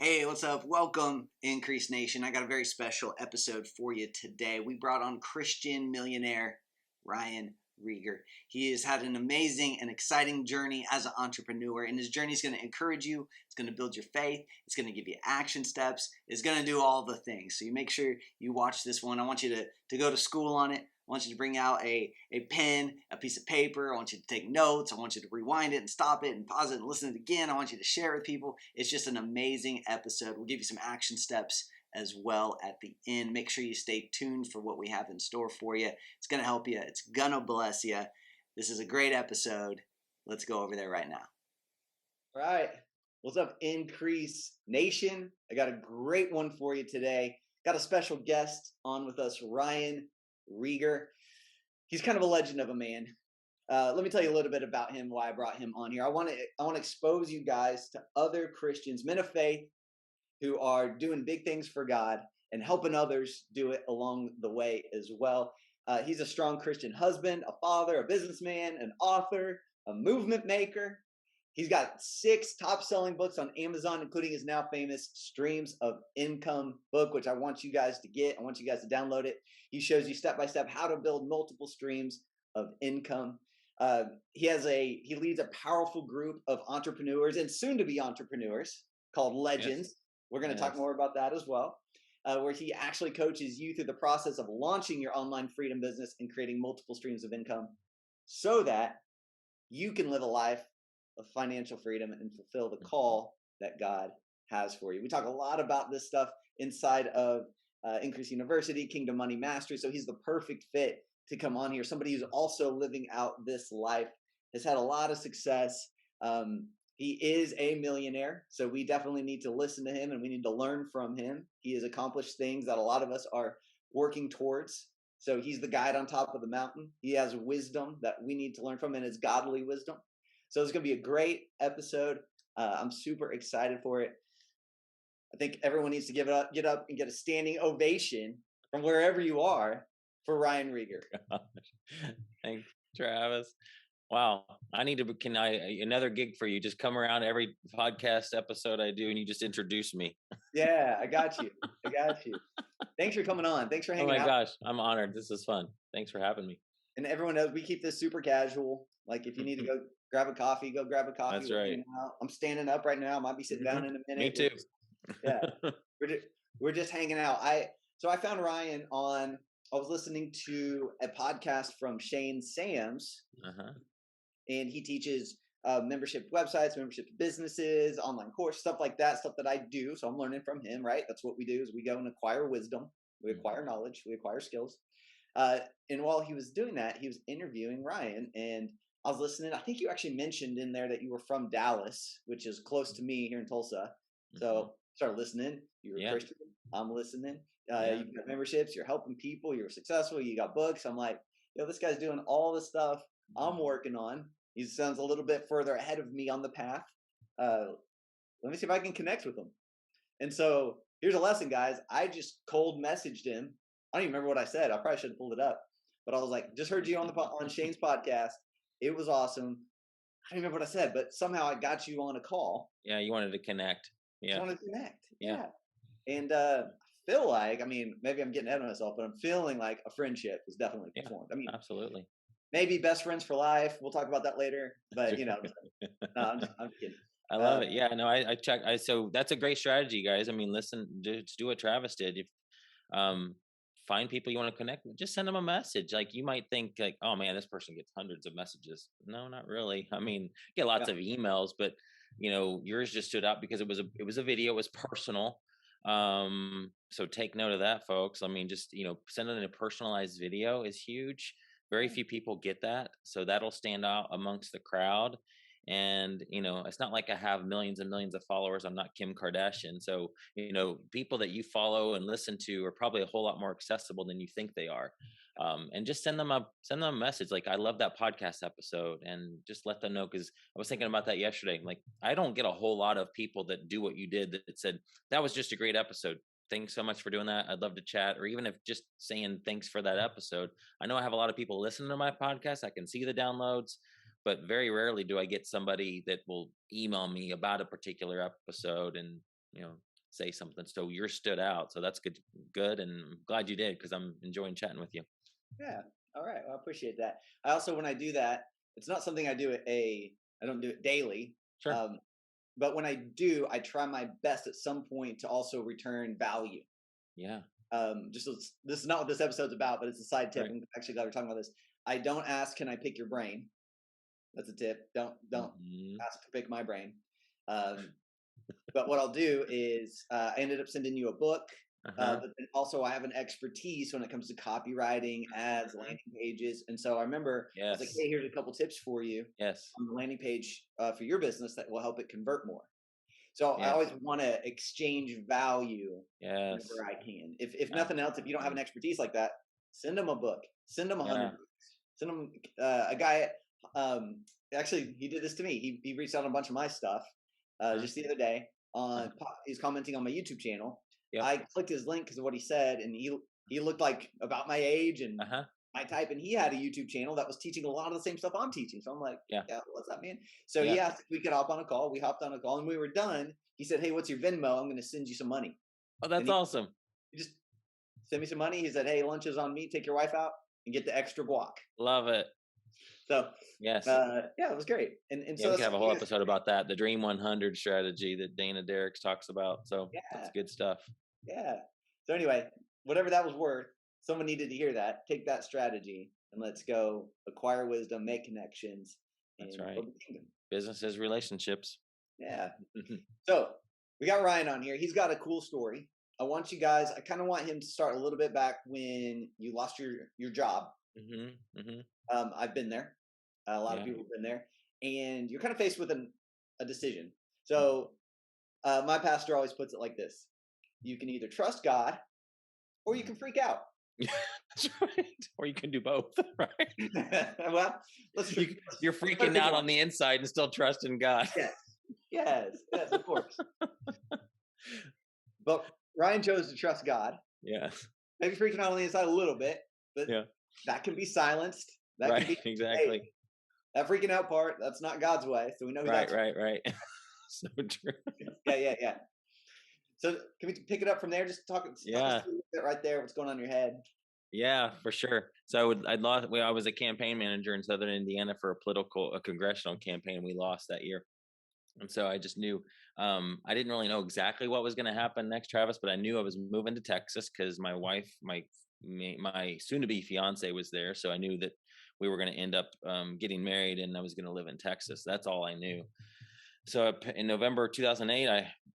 Hey, what's up? Welcome, Increase Nation. I got a very special episode for you today. We brought on Christian millionaire Ryan Reger. He has had an amazing and exciting journey as an entrepreneur, and his journey is going to encourage you. It's going to build your faith. It's going to give you action steps. It's going to do all the things. So you make sure you watch this one. I want you to go to school on it. I want you to bring out a pen, a piece of paper. I want you to take notes. I want you to rewind it and stop it and pause it and listen to it again. I want you to share it with people. It's just an amazing episode. We'll give you some action steps as well at the end. Make sure you stay tuned for what we have in store for you. It's going to help you. It's going to bless you. This is a great episode. Let's go over there right now. All right. What's up, Increase Nation? I got a great one for you today. Got a special guest on with us, Ryan Reger. He's kind of a legend of a man. Let me tell you a little bit about him, why I brought him on here. I want to expose you guys to other Christians, men of faith, who are doing big things for God and helping others do it along the way as well. He's a strong Christian husband, a father, a businessman, an author, a movement maker. He's got 6 top-selling books on Amazon, including his now famous Streams of Income book, which I want you guys to get. I want you guys to download it. He shows you step-by-step how to build multiple streams of income. He leads a powerful group of entrepreneurs and soon-to-be entrepreneurs called Legends. Yes. We're going to talk more about that as well, where he actually coaches you through the process of launching your online freedom business and creating multiple streams of income so that you can live a life of financial freedom and fulfill the call that God has for you. We talk a lot about this stuff inside of Increase University, Kingdom Money Mastery. So he's the perfect fit to come on here. Somebody who's also living out this life, has had a lot of success. He is a millionaire, so we definitely need to listen to him and we need to learn from him. He has accomplished things that a lot of us are working towards. So he's the guide on top of the mountain. He has wisdom that we need to learn from, and it's godly wisdom. So it's going to be a great episode. I'm super excited for it. I think everyone needs to get up and get a standing ovation from wherever you are for Ryan Reger. Thanks, Travis. Wow. Another gig for you. Just come around every podcast episode I do and you just introduce me. Yeah, I got you. Thanks for coming on. Thanks for hanging out. Oh my gosh, I'm honored. This is fun. Thanks for having me. And everyone knows we keep this super casual. Like if you need to go grab a coffee, go grab a coffee. That's right. I'm standing up right now. I might be sitting down in a minute. Me too. Yeah. We're just hanging out. So I found Ryan I was listening to a podcast from Shane Sams, and he teaches membership websites, membership businesses, online course, stuff like that, stuff that I do. So I'm learning from him, right? That's what we do is we go and acquire wisdom. We acquire knowledge. We acquire skills. And while he was doing that, he was interviewing Ryan, and I was listening. I think you actually mentioned in there that you were from Dallas, which is close to me here in Tulsa. So started listening. You were a Christian. I'm listening. You've got memberships. You're helping people. You're successful. You got books. I'm like, this guy's doing all the stuff I'm working on. He sounds a little bit further ahead of me on the path. Let me see if I can connect with him. And so here's a lesson, guys. I just cold messaged him. I don't even remember what I said. I probably should have pulled it up. But I was like, just heard you on Shane's podcast. It was awesome. I don't remember what I said, but somehow I got you on a call. Yeah, you wanted to connect. Yeah. I wanted to connect. Yeah. And I feel like, maybe I'm getting ahead of myself, but I'm feeling like a friendship was definitely formed. Absolutely. Maybe best friends for life. We'll talk about that later. But, no, I'm kidding. I love it. Yeah, no, I check. So that's a great strategy, guys. Listen, just do what Travis did. If, find people you want to connect with, just send them a message. Like you might think like, oh man, this person gets hundreds of messages. No, not really. Get lots of emails, but yours just stood out because it was a video, it was personal. So take note of that, folks. Just, sending a personalized video is huge. Very few people get that. So that'll stand out amongst the crowd. And, it's not like I have millions and millions of followers. I'm not Kim Kardashian. So, people that you follow and listen to are probably a whole lot more accessible than you think they are. And just send them a message. Like, I love that podcast episode, and just let them know. Cause I was thinking about that yesterday. Like, I don't get a whole lot of people that do what you did that said, that was just a great episode. Thanks so much for doing that. I'd love to chat, or even if just saying thanks for that episode. I know I have a lot of people listening to my podcast. I can see the downloads. But very rarely do I get somebody that will email me about a particular episode and, say something. So you're stood out. So that's good. And I'm glad you did, because I'm enjoying chatting with you. Yeah. All right. Well, I appreciate that. I also, when I do that, it's not something I don't do it daily. Sure. Um, but when I do, I try my best at some point to also return value. Yeah. This is not what this episode's about, but it's a side tip. Right. I'm actually glad we're talking about this. I don't ask, can I pick your brain? That's a tip. Don't Mhm. ask to pick my brain. Um, but what I'll do is I ended up sending you a book, Uh-huh. but then also I have an expertise when it comes to copywriting, ads, Mhm. landing pages. And so I remember I was like, Yes. hey, here's a couple tips for you Yes. on the landing page for your business that will help it convert more. So I always Yes. want to exchange value whenever Yes. I can. If nothing else, if you don't have an Absolutely. expertise like that, send them a book. Send them 100 Yeah. books. Send them a guy. Um, Actually, he did this to me. He reached out on a bunch of my stuff Uh-huh. just the other day. Uh-huh. He's commenting on my YouTube channel. Yep. I clicked his link because of what he said, and he looked like about my age and Uh-huh. my type, and he had a YouTube channel that was teaching a lot of the same stuff I'm teaching. So I'm like, Yeah. yeah, what's up, man? So he Yeah. asked if we could hop on a call. We hopped on a call, and we were done. He said, hey, what's your Venmo? I'm going to send you some money. Oh, And that's awesome. he just sent me some money. He said, hey, lunch is on me. Take your wife out and get the extra guac. Love it. So Yes. yeah, it was great. And Yeah, so we that's could have a something whole you guys, episode about that, the Dream 100 strategy that Dana Derricks talks about. So that's yeah, good stuff. yeah. So anyway, whatever that was worth, someone needed to hear that. Take that strategy and let's go acquire wisdom, make connections, That's and right. build the kingdom. Businesses, relationships. Yeah. So we got Ryan on here. He's got a cool story. I kind of want him to start a little bit back when you lost your job. Hmm. Hmm. I've been there. A lot of Yeah. people have been there, and you're kind of faced with a decision. Mhm. So my pastor always puts it like this: you can either trust God or you Mhm. can freak out. That's right. Or you can do both, right? Well, You're let's try to freaking pick out one. on the inside and still trusting God. Yes, yes, of course. But Ryan chose to trust God. Yeah. Maybe freaking out on the inside a little bit, but Yeah. that can be silenced. That can Right. be, hey, Exactly. that freaking out part, that's not God's way. So we know who Right. that's. Right. Right. So true. Yeah, yeah, yeah. So can we pick it up from there? Just talk us Yeah. through a bit right there. What's going on in your head? Yeah, for sure. So I'd lost. Well, I was a campaign manager in Southern Indiana for a congressional campaign. We lost that year, and so I just knew. I didn't really know exactly what was going to happen next, Travis, but I knew I was moving to Texas because my wife, my soon-to-be fiance, was there. So I knew that we were going to end up getting married, and I was going to live in Texas. That's all I knew. So in November 2008,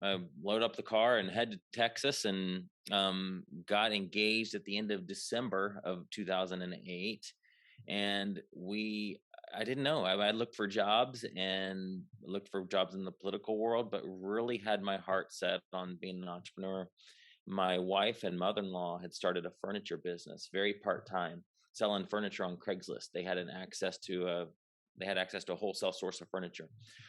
I load up the car and head to Texas, and got engaged at the end of December of 2008. And I didn't know. I looked for jobs and looked for jobs in the political world, but really had my heart set on being an entrepreneur. My wife and mother-in-law had started a furniture business, very part-time, selling furniture on Craigslist. They had access to a wholesale source of furniture.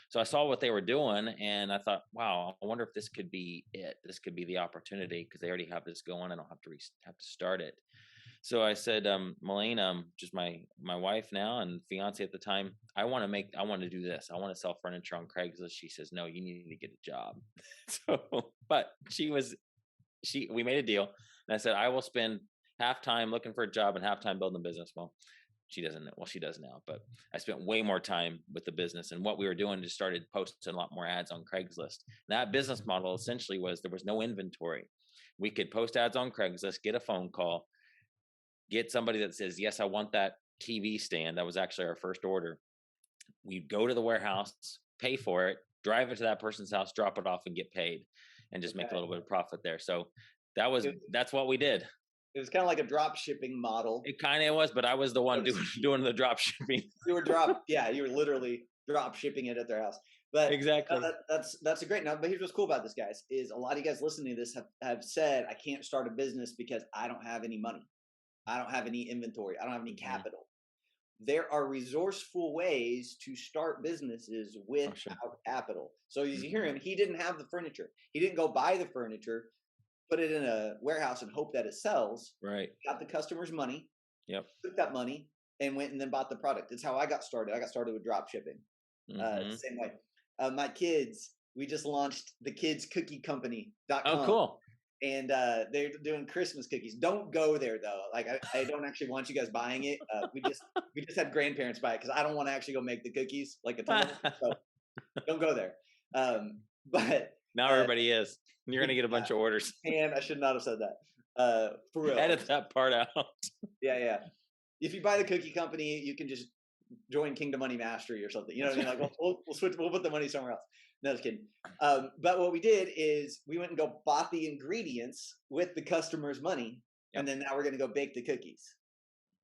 So I saw what they were doing, and I thought, wow, I wonder if this could be it. This could be the opportunity, because they already have this going. I don't have to start it. So I said, Malene, just my wife now and fiance at the time, I want to do this. I want to sell furniture on Craigslist. She says, no, you need to get a job. But we made a deal, and I said, I will spend half time looking for a job and half time building a business. Well, she doesn't know. Well, she does now, but I spent way more time with the business, and what we were doing just started posting a lot more ads on Craigslist. That business model essentially was there was no inventory. We could post ads on Craigslist, get a phone call, get somebody that says, yes, I want that TV stand. That was actually our first order. We'd go to the warehouse, pay for it, drive it to that person's house, drop it off, and get paid, and just make a Okay. little bit of profit there. So It, that's what we did. it was kind of like a drop shipping model. It kind of was, but I was the one doing the drop shipping. You were literally drop shipping it at their house. But Exactly. that's a great note. But here's what's cool about this, guys, is a lot of you guys listening to this have said, I can't start a business because I don't have any money. I don't have any inventory. I don't have any Hmm. capital. There are resourceful ways to start businesses Oh, sure. without capital. So as you hear Hmm. him, he didn't have the furniture. He didn't go buy the furniture, put it in a warehouse and hope that it sells. Right. He got the customer's money, Yep. took that money, and went and then bought the product. It's how I got started. I got started with drop shipping. Hmm. Same way. My kids, we just launched the Oh, kidscookiecompany.com. cool. And they're doing Christmas cookies. Don't go there though. Like I don't actually want you guys buying it. We just had grandparents buy it because I don't want to actually go make the cookies, like a ton of them. So don't go there. But Now everybody is. You're gonna get a bunch of orders. and I should not have said that. For real. Edit that part out. Yeah. If you buy the cookie company, you can just join Kingdom Money Mastery or something. You know what I mean? Like we'll switch. We'll put the money somewhere else. No, just kidding. But what we did is we went and bought the ingredients with the customer's money, and then now we're going to go bake the cookies.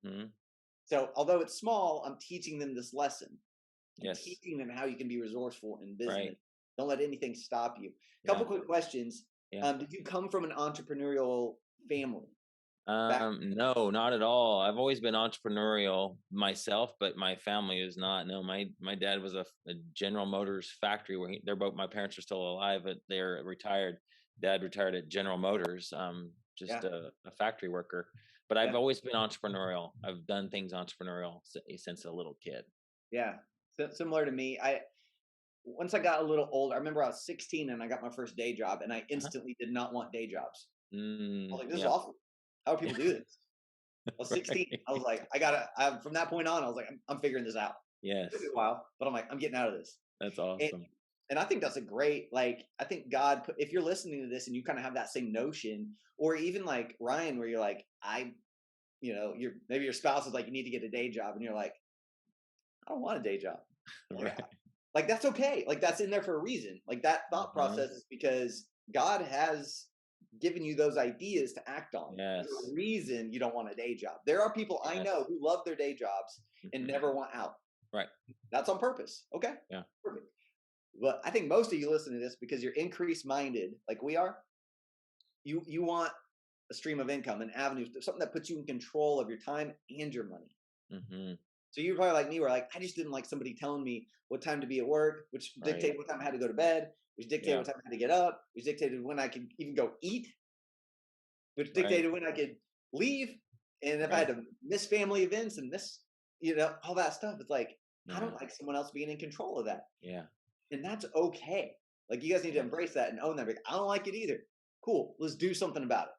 Mm-hmm. So although it's small, I'm teaching them this lesson. Yes. Teaching them how you can be resourceful in business. Right. Don't let anything stop you. Couple quick questions. Yeah. Did you come from an entrepreneurial family? No, not at all. I've always been entrepreneurial myself, but my family is not. No, my dad was a General Motors factory where my parents are still alive, but they're retired. Dad retired at General Motors, just a factory worker. But I've always been entrepreneurial. I've done things entrepreneurial since a little kid. Yeah, similar to me. Once I got a little older, I remember I was 16 and I got my first day job, and I instantly did not want day jobs. I was like, this is awful. How do people do this? I was 16. I was like, from that point on, I was like, I'm figuring this out. Yes. It took a while, but I'm like, I'm getting out of this. That's awesome. And I think that's a great, I think God, if you're listening to this and you kind of have that same notion, or even like Ryan, where you're like, maybe your spouse is like, you need to get a day job. And you're like, I don't want a day job. Right. Like, that's okay. Like, that's in there for a reason. Like, that thought process is because God has given you those ideas to act on. Yes. There's a reason you don't want a day job. There are people I know who love their day jobs and never want out. Right. That's on purpose. Okay. Yeah. Perfect. But I think most of you listen to this because you're increase minded, like we are. You want a stream of income, an avenue, something that puts you in control of your time and your money. Mm-hmm. So you're probably like me, where like I just didn't like somebody telling me what time to be at work, which dictated what time I had to go to bed, which dictated what time I had to get up, which dictated when I could even go eat, which dictated when I could leave, and if I had to miss family events and miss, all that stuff. It's like I don't like someone else being in control of that. Yeah, and that's okay. Like you guys need to embrace that and own that. Like, I don't like it either. Cool, let's do something about it.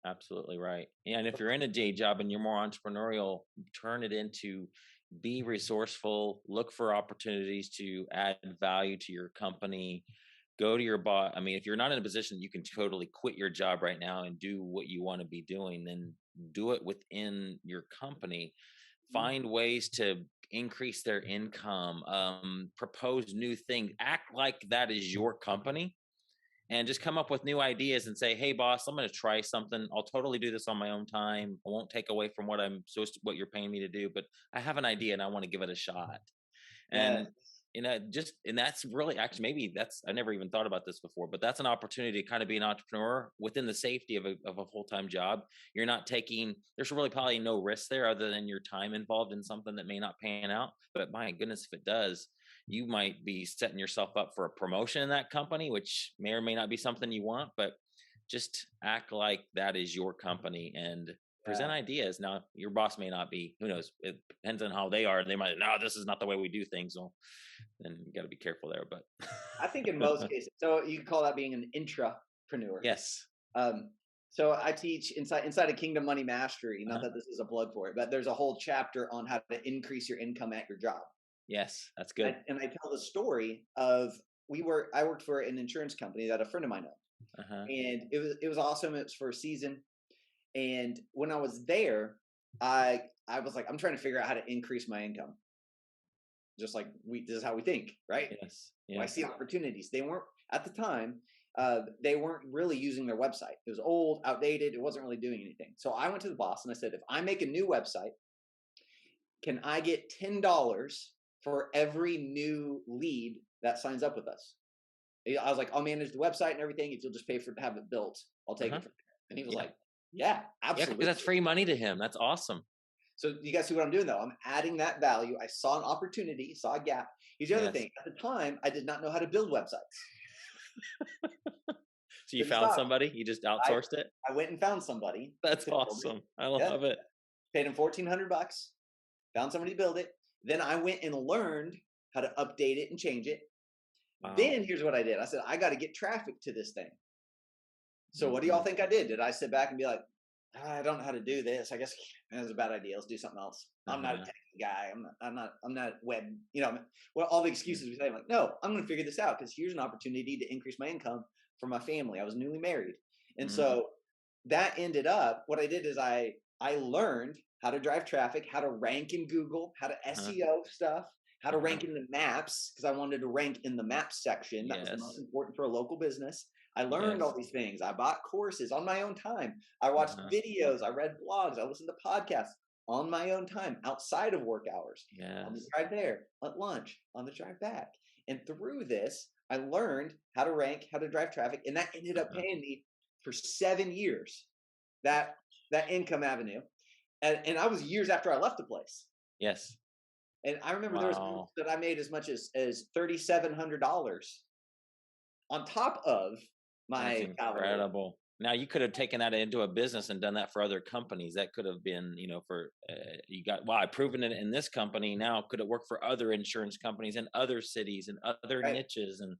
Absolutely right. And if you're in a day job and you're more entrepreneurial, turn it into be resourceful, look for opportunities to add value to your company, go to your boss. I mean, if you're not in a position you can totally quit your job right now and do what you want to be doing, then do it within your company. Find ways to increase their income, propose new things, act like that is your company. And just come up with new ideas and say, hey, boss, I'm going to try something. I'll totally do this on my own time. I won't take away from what you're paying me to do, but I have an idea and I want to give it a shot. And, and that's really actually, I never even thought about this before, but that's an opportunity to kind of be an entrepreneur within the safety of a full-time job. You're not there's really probably no risk there other than your time involved in something that may not pan out. But my goodness, if it does, you might be setting yourself up for a promotion in that company, which may or may not be something you want, but just act like that is your company and present ideas. Now, your boss may not be, who knows, it depends on how they are. They might, no, this is not the way we do things. Well, then you got to be careful there, but I think in most cases, so you can call that being an intrapreneur. Yes. So I teach inside of Kingdom Money Mastery, not that this is a plug for it, but there's a whole chapter on how to increase your income at your job. Yes, that's good. And I tell the story of I worked for an insurance company that a friend of mine owned, and it was awesome. It was for a season, and when I was there, I was like, I'm trying to figure out how to increase my income. Just like this is how we think, right? Yes. When I see opportunities. They weren't at the time. They weren't really using their website. It was old, outdated. It wasn't really doing anything. So I went to the boss and I said, if I make a new website, can I get $10 for every new lead that signs up with us? I was like, I'll manage the website and everything. If you'll just pay to have it built, I'll take it from there. And he was like, yeah, absolutely. Yeah, because that's free money to him. That's awesome. So you guys see what I'm doing though? I'm adding that value. I saw an opportunity, saw a gap. Here's the other thing. At the time, I did not know how to build websites. So you found somebody? You just outsourced it? I went and found somebody. That's awesome. I love it. Paid him $1,400. Found somebody to build it. Then I went and learned how to update it and change it. Wow. Then here's what I did. I said, I got to get traffic to this thing. So what do y'all Mhm. think I did? Did I sit back and be like, I don't know how to do this. I guess that's a bad idea. Let's do something else. I'm not a Uh-huh. tech guy. I'm not web, well, all the Yeah. excuses we say. I'm like, no, I'm going to figure this out because here's an opportunity to increase my income for my family. I was newly married. And Mhm. so that ended up, what I did is I learned how to drive traffic, how to rank in Google, how to Uh-huh. SEO stuff, how to Uh-huh. rank in the maps because I wanted to rank in the maps section. That was the most Yes. important for a local business. I learned all Yes. these things. I bought courses on my own time. I watched Uh-huh. videos. I read blogs. I listened to podcasts on my own time outside of work hours, on the Yes. drive there, at lunch, on the drive back. And through this, I learned how to rank, how to drive traffic, and that ended up Uh-huh. paying me for 7 years. That that income avenue, and I was years after I left the place. Yes. And I remember there was months Wow. that I made as much as $3,700 on top of That's my salary. incredible. Now you could have taken that into a business and done that for other companies. That could have been, for you got wow, I've proven it in this company. Now could it work for other insurance companies in other cities and other Right, niches? And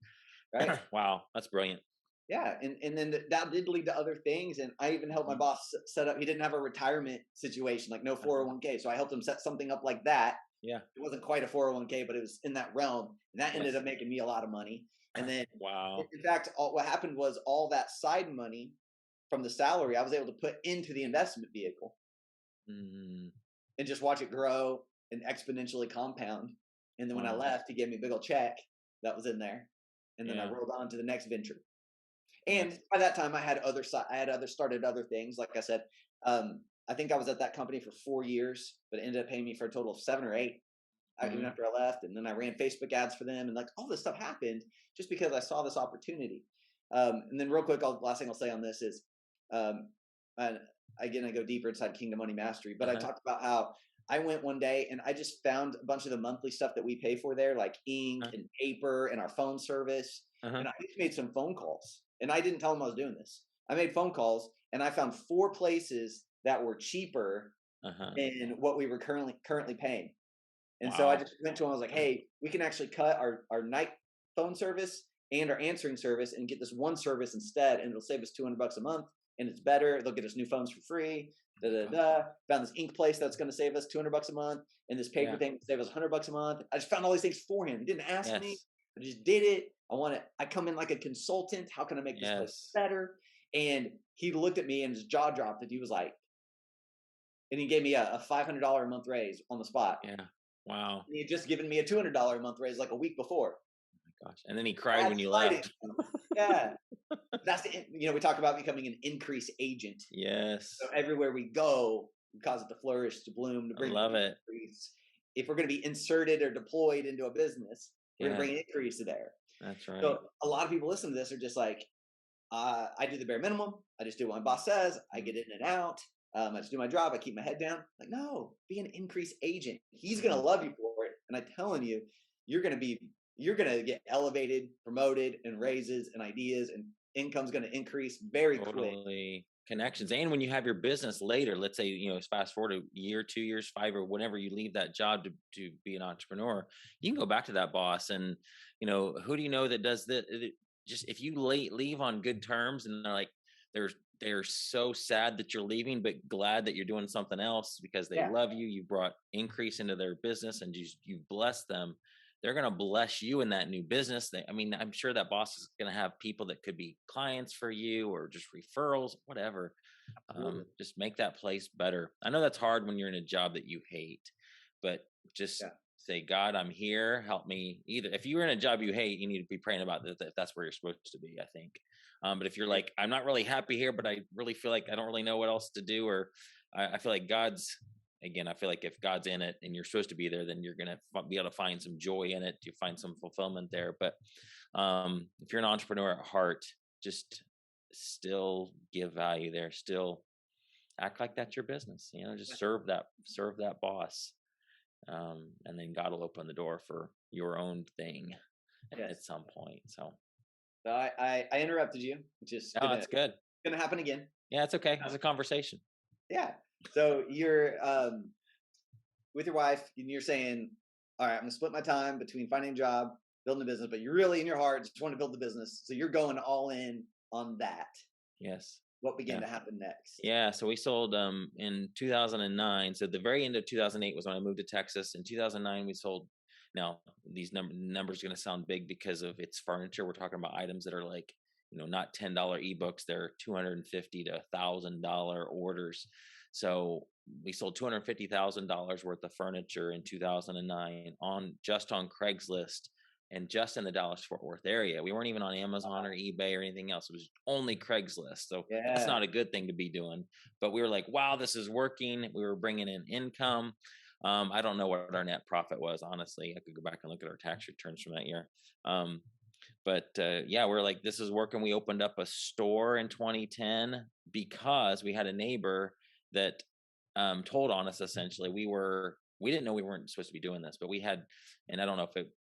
right. wow, that's brilliant. Yeah, and then that did lead to other things, and I even helped my Hmm. boss set up. He didn't have a retirement situation, like no Uh-huh. 401k, so I helped him set something up like that. Yeah. It wasn't quite a 401k, but it was in that realm, and that ended Yes. up making me a lot of money. And then, Wow. in fact, what happened was all that side money from the salary I was able to put into the investment vehicle Mm, and just watch it grow and exponentially compound. And then when I wow. left, he gave me a big old check that was in there, and then I Yeah. rolled on to the next venture. And Yes. by that time, I had other started other things. Like I said, I think I was at that company for 4 years, but it ended up paying me for a total of 7 or 8. Even Hmm. after I left, and then I ran Facebook ads for them, and like all this stuff happened just because I saw this opportunity. And then, real quick, last thing I'll say on this is, um, and again, I go deeper inside Kingdom Money Mastery, but I Uh-huh. talked about how I went one day and I just found a bunch of the monthly stuff that we pay for there, like ink Uh-huh. and paper and our phone service. Uh-huh. And I just made some phone calls, and I didn't tell them I was doing this. I made phone calls, and I found 4 places that were cheaper Uh-huh. than what we were currently paying. And so I Wow. just went to him. I was like, "Hey, we can actually cut our night phone service and our answering service and get this one service instead, and it'll save us $200 a month, and it's better. They'll get us new phones for free." Da da God. da. Found this ink place that's going to save us $200 a month, and this paper Yeah. thing will save us $100 a month. I just found all these things for him. He didn't ask me. Yes. I just did it. I come in like a consultant. How can I make this place Yes. better? And he looked at me and his jaw dropped, and he was like, and he gave me a $500 a month raise on the spot. Yeah. Wow. And he had just given me a $200 a month raise like a week before. Gosh. And then he cried when That's you sliding. left. Yeah. We talk about becoming an increase agent. So Yes. everywhere we go, we cause it to flourish, to bloom, to I bring love it. increase. If we're going to be inserted or deployed into a business, we're going to Yes. bring increase to there. That's So right. a lot of people listen to this are just like, I do the bare minimum. I just do what my boss says. I Mm, get in and out. I just do my job. I keep my head down. Like, no, be an increase agent. He's gonna mm, love you for it. And I'm telling you, you're gonna be, you're gonna get elevated, promoted, and raises and ideas, and income's gonna increase very quick. totally. Connections. And when you have your business later, let's say, fast forward a year, 2 years, 5, or whenever you leave that job to be an entrepreneur, you can go back to that boss and, who do you know that does that? Just if you leave on good terms and they're like, they're, they're so sad that you're leaving, but glad that you're doing something else because they Yeah, love you. You brought increase into their business and you blessed them. They're going to bless you in that new business. I mean, I'm sure that boss is going to have people that could be clients for you or just referrals, whatever. absolutely. Just make that place better. I know that's hard when you're in a job that you hate, but just Yeah, say, God, I'm here. Help me. Either if you're in a job you hate, you need to be praying about that if that's where you're supposed to be, I think. But if you're great. like, I'm not really happy here, but I really feel like I don't really know what else to do, or I feel like I feel like if God's in it and you're supposed to be there, then you're going to be able to find some joy in it. You find some fulfillment there. But if you're an entrepreneur at heart, just still give value there. Still act like that's your business. Just serve that boss, and then God will open the door for your own thing Yes. at some point. So, So I interrupted you, which is no, that's good. gonna happen again. Yeah, it's okay. It's Um, a conversation. yeah. So you're with your wife, and you're saying, all right, I'm gonna split my time between finding a job, building a business, but you really in your heart just want to build the business. So you're going all in on that. Yes. What began Yeah. to happen next? Yeah. So we sold in 2009. So the very end of 2008 was when I moved to Texas. In 2009, we sold. Now these numbers are going to sound big because of its furniture. We're talking about items that are like, not $10 ebooks. They're $250 to $1,000 orders. So we sold $250,000 worth of furniture in 2009 just on Craigslist and just in the Dallas-Fort Worth area. We weren't even on Amazon or eBay or anything else. It was only Craigslist. So that's not a good thing to be doing. But we were like, wow, this is working. We were bringing in income. I don't know what our net profit was, honestly. I could go back and look at our tax returns from that year. But yeah, we're like, this is working. We opened up a store in 2010 because we had a neighbor that told on us. Essentially, we didn't know we weren't supposed to be doing this, but we had, and I don't know if it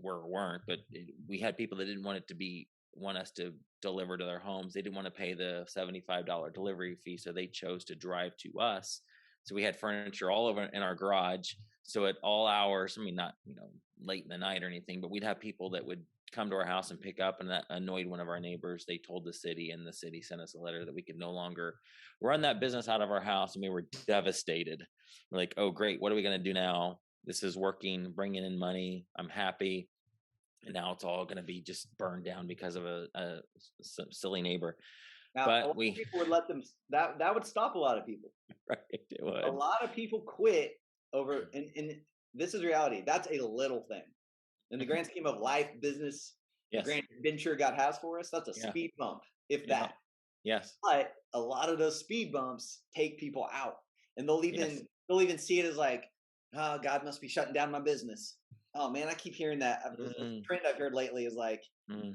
were or weren't, but we had people that didn't want us to deliver to their homes. They didn't want to pay the $75 delivery fee, so they chose to drive to us. So we had furniture all over in our garage. So at all hours, I mean, not late in the night or anything, but we'd have people that would come to our house and pick up, and that annoyed one of our neighbors. They told the city, and the city sent us a letter that we could no longer run that business out of our house, and we were devastated. We're like, oh great, what are we going to do now? This is working, bringing in money. I'm happy. And now it's all going to be just burned down because of a silly neighbor. Now, but a lot of people would let them, that would stop a lot of people. Right, it would. A lot of people quit over, and this is reality. That's a little thing. In the grand scheme of life, business, the grand adventure God has for us, that's a speed bump, if that. Yes. But a lot of those speed bumps take people out. And they'll even see it as like, oh, God must be shutting down my business. Oh man, I keep hearing that. The trend I've heard lately is like, and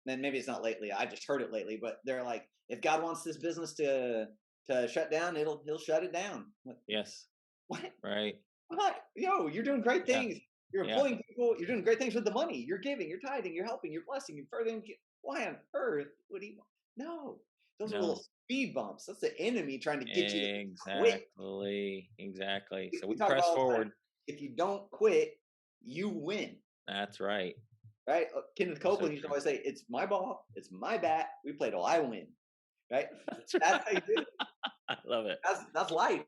maybe it's not lately, I just heard it lately, but they're like, if God wants this business to shut down, he'll shut it down. Yes. What? Right. What? Yo, you're doing great things. You're employing people. You're doing great things with the money. You're giving. You're tithing. You're helping. You're blessing. You're furthering. Why on earth would he? No, those are little speed bumps. That's the enemy trying to get you to quit. Exactly. So we press forward. If you don't quit, you win. That's right. Right? Kenneth Copeland used to always say, "It's my ball. It's my bat. We play till I win." Right? That's how you do it. I love it. That's life.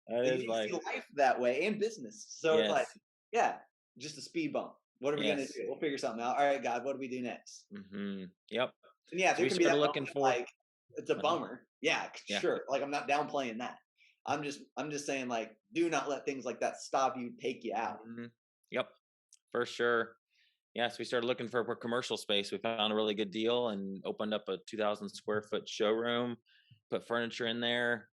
That is life. You see life that way, and business. So it's like, yeah, just a speed bump. What are we gonna do? We'll figure something out. All right, God, what do we do next? Yep. And yeah, there can be that looking for like it's a bummer. Yeah, sure. Like I'm not downplaying that. I'm just saying, like, do not let things like that stop you, take you out. Yep, for sure. Yes, we started looking for commercial space. We found a really good deal and opened up a 2,000 square foot showroom, put furniture in there.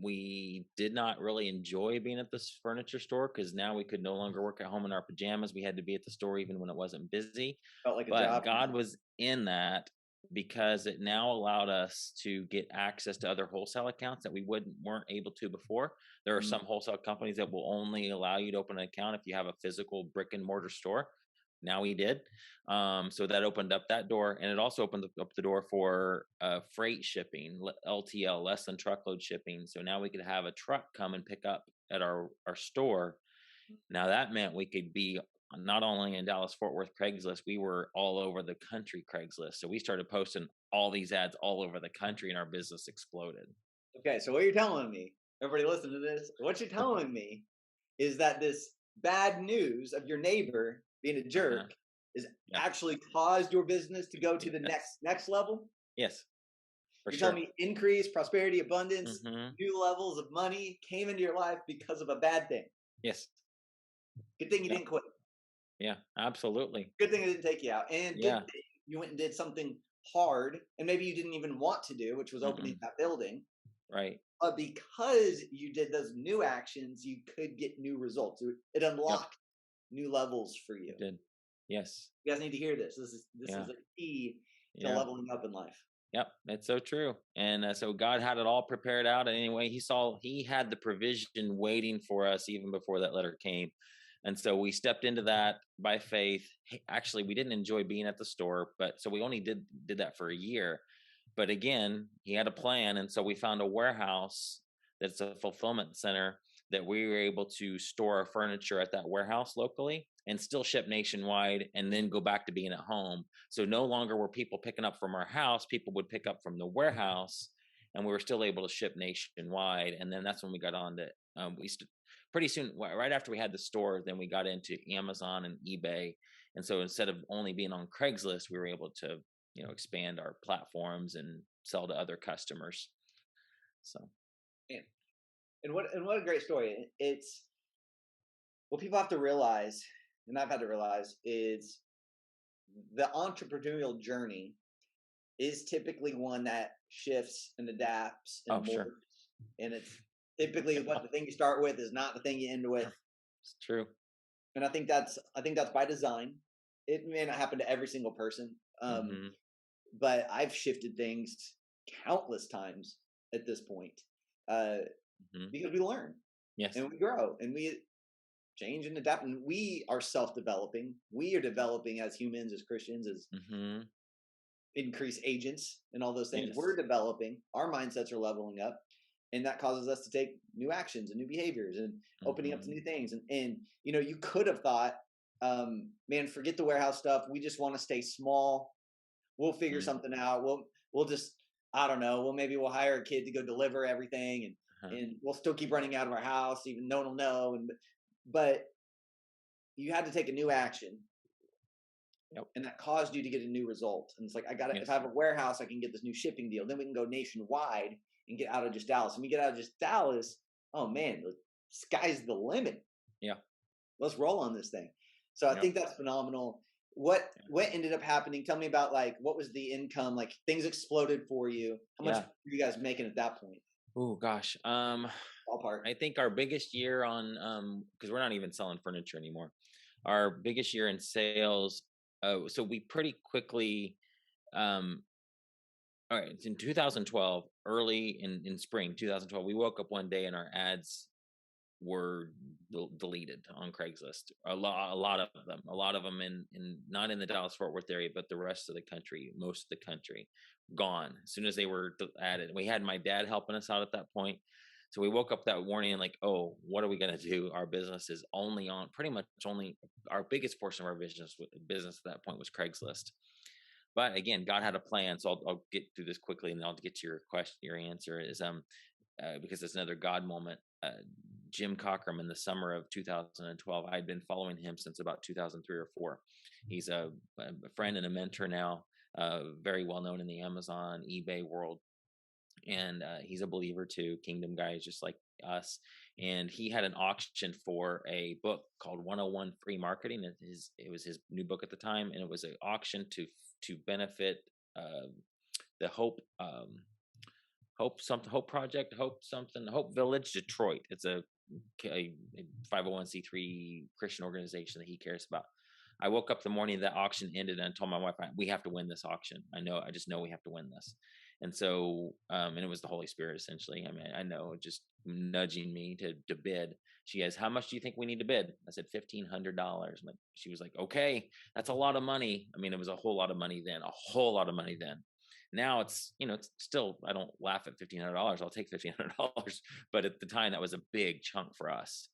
We did not really enjoy being at this furniture store because now we could no longer work at home in our pajamas. We had to be at the store even when it wasn't busy. Felt like a but job. God was in that because it now allowed us to get access to other wholesale accounts that we weren't able to before. There are some wholesale companies that will only allow you to open an account if you have a physical brick and mortar store. Now we did. So that opened up that door, and it also opened up the door for freight shipping, LTL, less than truckload shipping. So now we could have a truck come and pick up at our store. Now that meant we could be not only in Dallas-Fort Worth Craigslist, we were all over the country Craigslist. So we started posting all these ads all over the country, and our business exploded. Okay, so what you're telling me, everybody listen to this, what you're telling me is that this bad news of your neighbor being a jerk is actually caused your business to go to the next level? Yes. You're telling me increase, prosperity, abundance, new levels of money came into your life because of a bad thing? Yes. Good thing you didn't quit. Yeah, absolutely. Good thing it didn't take you out. And good thing you went and did something hard, and maybe you didn't even want to do, which was opening that building. Right. But because you did those new actions, you could get new results. It unlocked new levels for you. It did. Yes. You guys need to hear this. This is a key to leveling up in life. Yep, that's so true. And so God had it all prepared out. And anyway, he had the provision waiting for us even before that letter came. And so we stepped into that by faith. Actually, we didn't enjoy being at the store, but so we only did that for a year. But again, he had a plan. And so we found a warehouse that's a fulfillment center that we were able to store our furniture at that warehouse locally and still ship nationwide and then go back to being at home. So no longer were people picking up from our house, people would pick up from the warehouse, and we were still able to ship nationwide. And then that's when we got on to pretty soon, right after we had the store, then we got into Amazon and eBay. And so instead of only being on Craigslist, we were able to, expand our platforms and sell to other customers. So And, and what a great story. It's what people have to realize, and I've had to realize, is the entrepreneurial journey is typically one that shifts and adapts and oh, sure. morphs. And it's typically what the thing you start with is not the thing you end with. It's true. And I think that's by design. It may not happen to every single person. Hmm. But I've shifted things countless times at this point, uh, Hmm. because we learn Yes. and we grow and we change and adapt, and we are self-developing. We are developing as humans, as Christians, as Hmm. increased agents, and all those things. Yes. We're developing. Our mindsets are leveling up, and that causes us to take new actions and new behaviors and opening up to Hmm. new things. And you could have thought, man, forget the warehouse stuff. We just want to stay small. We'll figure Hmm. something out. We'll just, I don't know. Well, maybe we'll hire a kid to go deliver everything, and Uh-huh. we'll still keep running out of our house, even no one will know. But you had to take a new action, Yep. and that caused you to get a new result. And it's like, I got to, if I Yes. have a warehouse, I can get this new shipping deal. Then we can go nationwide and get out of just Dallas. And we get out of just Dallas. Oh man, the sky's the limit. Yeah. Let's roll on this thing. So I Yep. think that's phenomenal. What ended up happening? Tell me about, like, what was the income? Like, things exploded for you. How much Yeah. were you guys making at that point? Oh gosh. Ballpark. I think our biggest year on because we're not even selling furniture anymore. Our biggest year in sales. So we pretty quickly. Um, all right. It's in 2012, early in spring 2012. We woke up one day and our ads were deleted on Craigslist. A lot of them in not in the Dallas Fort Worth area, but the rest of the country, most of the country, gone as soon as they were added. We had my dad helping us out at that point, so we woke up that morning and like, oh, what are we gonna do? Our business is only on pretty much only our biggest portion of our business at that point was Craigslist. But again, God had a plan, so I'll get through this quickly and I'll get to your question. Your answer is because it's another God moment. Jim Cockrum in the summer of 2012. I had been following him since about 2003 or four. He's a friend and a mentor now, very well known in the Amazon, eBay world. And he's a believer too, kingdom guy, just like us. And he had an auction for a book called 101 Free Marketing. It was his new book at the time, and it was an auction to benefit uh, the Hope Project, Hope Village, Detroit. It's a 501c3 Christian organization that he cares about. I woke up the morning that auction ended and I told my wife, we have to win this auction. I just know we have to win this. And so, and it was the Holy Spirit essentially. I mean, I know, just nudging me to bid. She goes, how much do you think we need to bid? I said, $1,500. Like, she was like, okay, that's a lot of money. I mean, it was a whole lot of money then, a whole lot of money then. Now it's still, I don't laugh at $1,500. I'll take $1,500, but at the time that was a big chunk for us.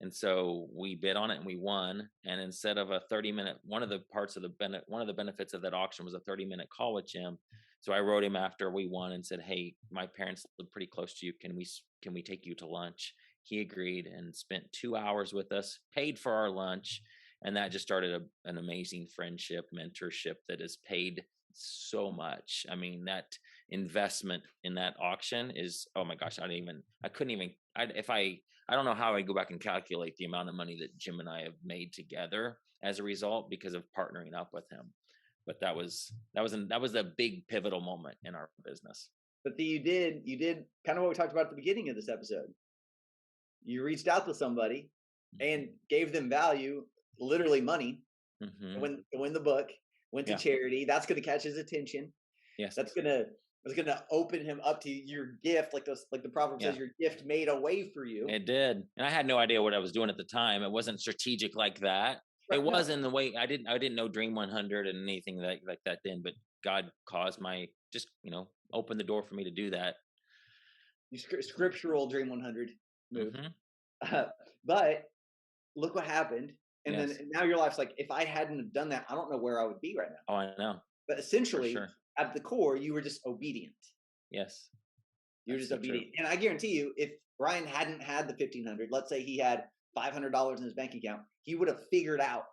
And so we bid on it and we won. And instead of a 30-minute, one of the benefits of that auction was a 30-minute call with Jim. So I wrote him after we won and said, hey, my parents live pretty close to you. Can we take you to lunch? He agreed and spent 2 hours with us, paid for our lunch. And that just started an amazing friendship, mentorship that has paid so much. I mean, that investment in that auction is, oh my gosh, I don't know how I go back and calculate the amount of money that Jim and I have made together as a result because of partnering up with him. But that was a big pivotal moment in our business. But you did kind of what we talked about at the beginning of this episode. You reached out to somebody and gave them value, literally money, Mm-hmm. to win the book. Went to Yeah. charity. That's going to catch his attention. Yes. That's gonna open him up to your gift, like the proverb Yeah. says, your gift made a way for you. It did, and I had no idea what I was doing at the time. It wasn't strategic like that. It No, was in the way I didn't know Dream 100 and anything like that then. But God caused my just open the door for me to do that. scriptural Dream 100 move. Mm-hmm. Uh, but look what happened. And then Yes. now your life's like, if I hadn't have done that, I don't know where I would be right now. Oh, I know. But For essentially, sure. at the core, you were just obedient. Yes. You were That's just so true. obedient. And I guarantee you, if Ryan hadn't had the 1,500, let's say he had $500 in his bank account, he would have figured out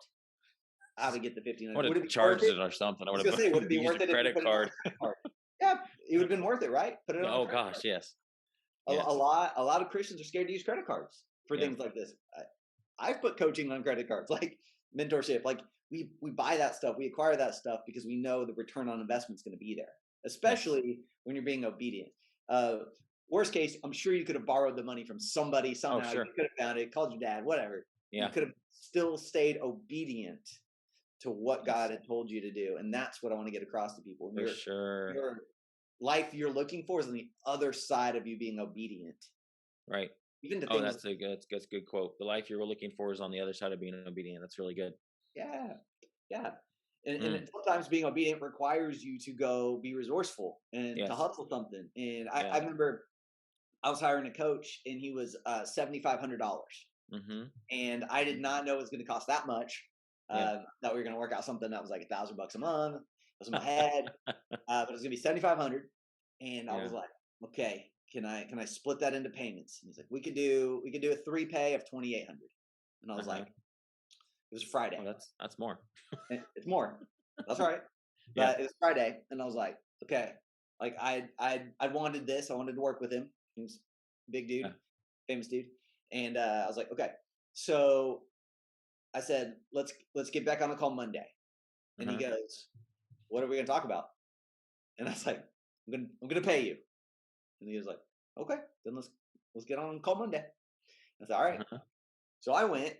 how to get the I 1,500. would Would have it be worth charged it? it or something. I I was would gonna have say, would it be used worth your it if you credit put it on a card. credit card? Yeah, it would have been worth it, right? Put it Yeah. on a Oh credit gosh. card. Yes. A Yes. lot of Christians are scared to use credit cards for Yeah. things like this. I've put coaching on credit cards, like mentorship. Like we buy that stuff, we acquire that stuff because we know the return on investment is going to be there, Yes. especially when you're being obedient. Uh, Worst case, I'm sure you could have borrowed the money from somebody Oh somehow. You sure. could have found it, called your dad, whatever. You Yeah. could have still stayed obedient to what God Yes. had told you to do, and that's what I want to get across to people. For sure. Your life you're looking for is on the other side of you being obedient, Right. even to Oh, things. that's a good quote. The life you were looking for is on the other side of being obedient. That's really good. Yeah, yeah. Mm. And sometimes being obedient requires you to go be resourceful and to Yes. hustle something. And I Yeah. remember I was hiring a coach, and he was $7,500, Mm-hmm. and I did not know it was going to cost that much. Yeah. That we were going to work out something that was like $1,000 a month. It was in my head, but it was going to be 7,500. And I Yeah. was like, okay, can I split that into payments? And he's like, we could do a 3 pay of 2,800. And I was like, Uh-huh. it was Friday. Oh, that's more. It's more. That's all right. Yeah. But it was Friday, and I was like, okay, like I wanted this. I wanted to work with him. He was a big dude, Yeah. famous dude, and I was like, okay. So I said, let's get back on the call Monday. And he Uh-huh. goes, what are we gonna talk about? And I was like, I'm gonna pay you. And he was like, okay, then let's get on call Monday. I said, all right. Uh-huh. So I went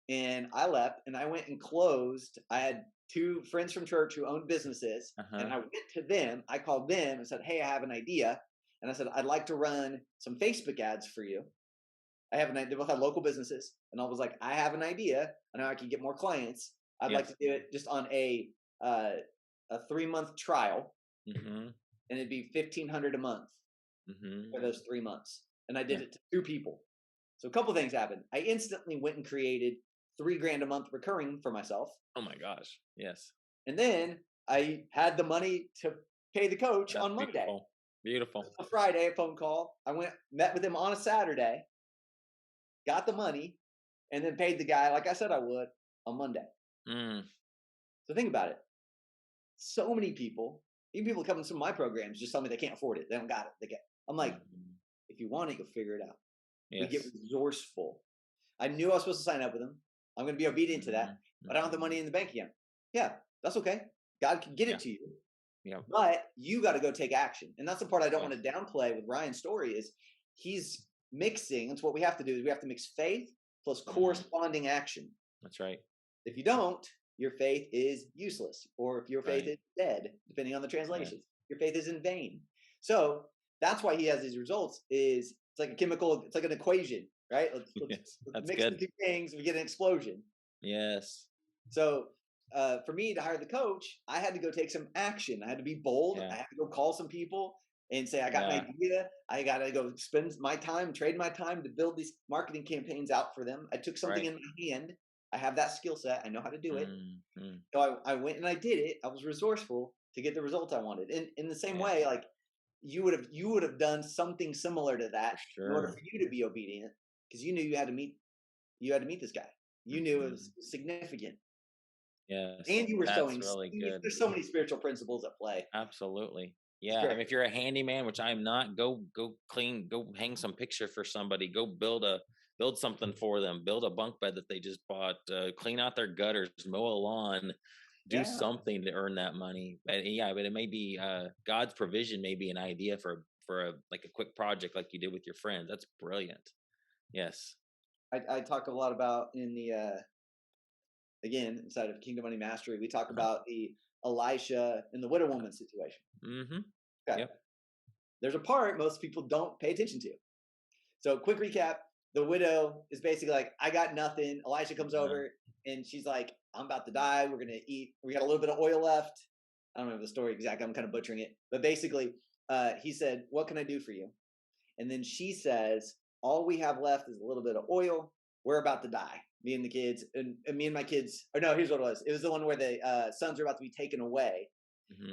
and I left and I went and closed. I had two friends from church who owned businesses, and Uh-huh. I went to them. I called them and said, hey, I have an idea. And I said, I'd like to run some Facebook ads for you. I have an idea. They both had local businesses. And I was like, I have an idea. I know I can get more clients. I'd like to Yes. do it just on uh, a 3-month trial, Mm-hmm. and it'd be 1,500 a month Mm-hmm. for those 3 months. And I did Yeah. it to 2 people. So a couple things happened. I instantly went and created $3,000 a month recurring for myself. Oh my gosh. Yes. And then I had the money to pay the coach That's on Monday. beautiful. Beautiful. A Friday, a phone call. I went, met with him on a Saturday, got the money, and then paid the guy like I said I would on Monday. Mm. So think about it. So many people, even people coming to my programs, just tell me they can't afford it. They don't got it. I'm like, Mm-hmm. if you want it, you'll figure it out. We get Yes. resourceful. I knew I was supposed to sign up with him. I'm going to be obedient to that, Mm-hmm. but I don't have the money in the bank account. Yeah, that's okay. God can get it Yeah. to you, Yeah. but you got to go take action. And that's the part I don't Yes. want to downplay with Ryan's story is he's mixing. That's what we have to do is we have to mix faith plus Mm-hmm. corresponding action. That's right. If you don't, your faith is useless, or if your faith Right. is dead, depending on the Yes. translation, your faith is in vain. So that's why he has these results. Is it's like a chemical, it's like an equation, right? Let's Yes. That's mix the good. two things, we get an explosion. Yes. So for me to hire the coach, I had to go take some action. I had to be bold. Yeah. I had to go call some people and say, I got an Yeah. idea. I got to go spend my time, trade my time to build these marketing campaigns out for them. I took something Right. in my hand. I have that skill set. I know how to do it. Mm-hmm. So I went and I did it. I was resourceful to get the results I wanted. And in the same way, Yes. like you would have done something similar to that For in order sure. for you to be obedient, because you knew you had to meet this guy. You knew it was Mm-hmm. significant. Yes. And you were That's sowing really seeds. good. There's so many spiritual principles at play. Absolutely. It's Yeah. I great. mean, if you're a handyman, which I'm not, go clean, go hang some picture for somebody, go build something for them, build a bunk bed that they just bought, clean out their gutters, mow a lawn, do Yeah. something to earn that money. But yeah, but it may be God's provision may be an idea for a like a quick project like you did with your friend. That's brilliant. Yes. I talk a lot about in the again inside of Kingdom Money Mastery, we talk Uh-huh. about the Elisha and the widow woman situation. Mm-hmm. Okay. Yep. There's a part most people don't pay attention to. So quick recap, the widow is basically like, I got nothing. Elisha comes Uh-huh. over and she's like, I'm about to die. We're going to eat. We got a little bit of oil left. I don't remember the story exactly. I'm kind of butchering it. But basically, he said, what can I do for you? And then she says, all we have left is a little bit of oil. We're about to die. Me and the kids, and me and my kids. Or no, here's what it was. It was the one where the sons were about to be taken away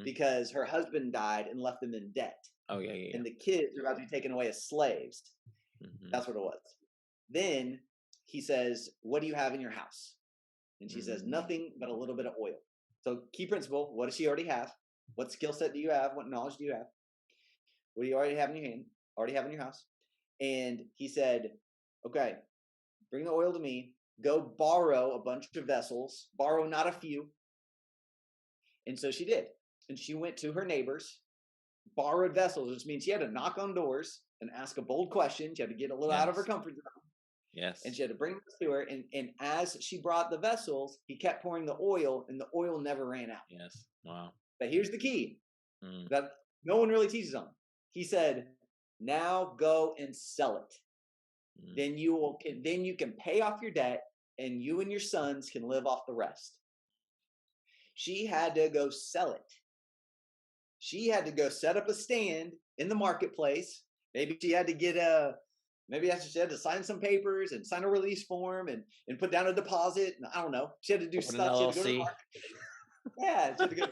because her husband died and left them in debt. Oh yeah, yeah, And the kids are about to be taken away as slaves. That's what it was. Then he says, "What do you have in your house?" And she says, "Nothing but a little bit of oil." So key principle: what does she already have? What skill set do you have? What knowledge do you have? What do you already have in your hand? Already have in your house? And he said, "Okay, bring the oil to me. Go borrow a bunch of vessels. Borrow not a few." And so she did. And she went to her neighbors, borrowed vessels, which means she had to knock on doors and ask a bold question. She had to get a little out of her comfort zone. Yes. And she had to bring this to her. And as she brought the vessels, he kept pouring the oil, and the oil never ran out. Yes. Wow. But here's the key that no one really teaches on. He said, "Now go and sell it. Then you can pay off your debt, and you and your sons can live off the rest." She had to go sell it. She had to go set up a stand in the marketplace. Maybe she had to get she had to sign some papers and sign a release form and put down a deposit. And I don't know. She had to do stuff. She had to go to the marketplace. Yeah, she had to go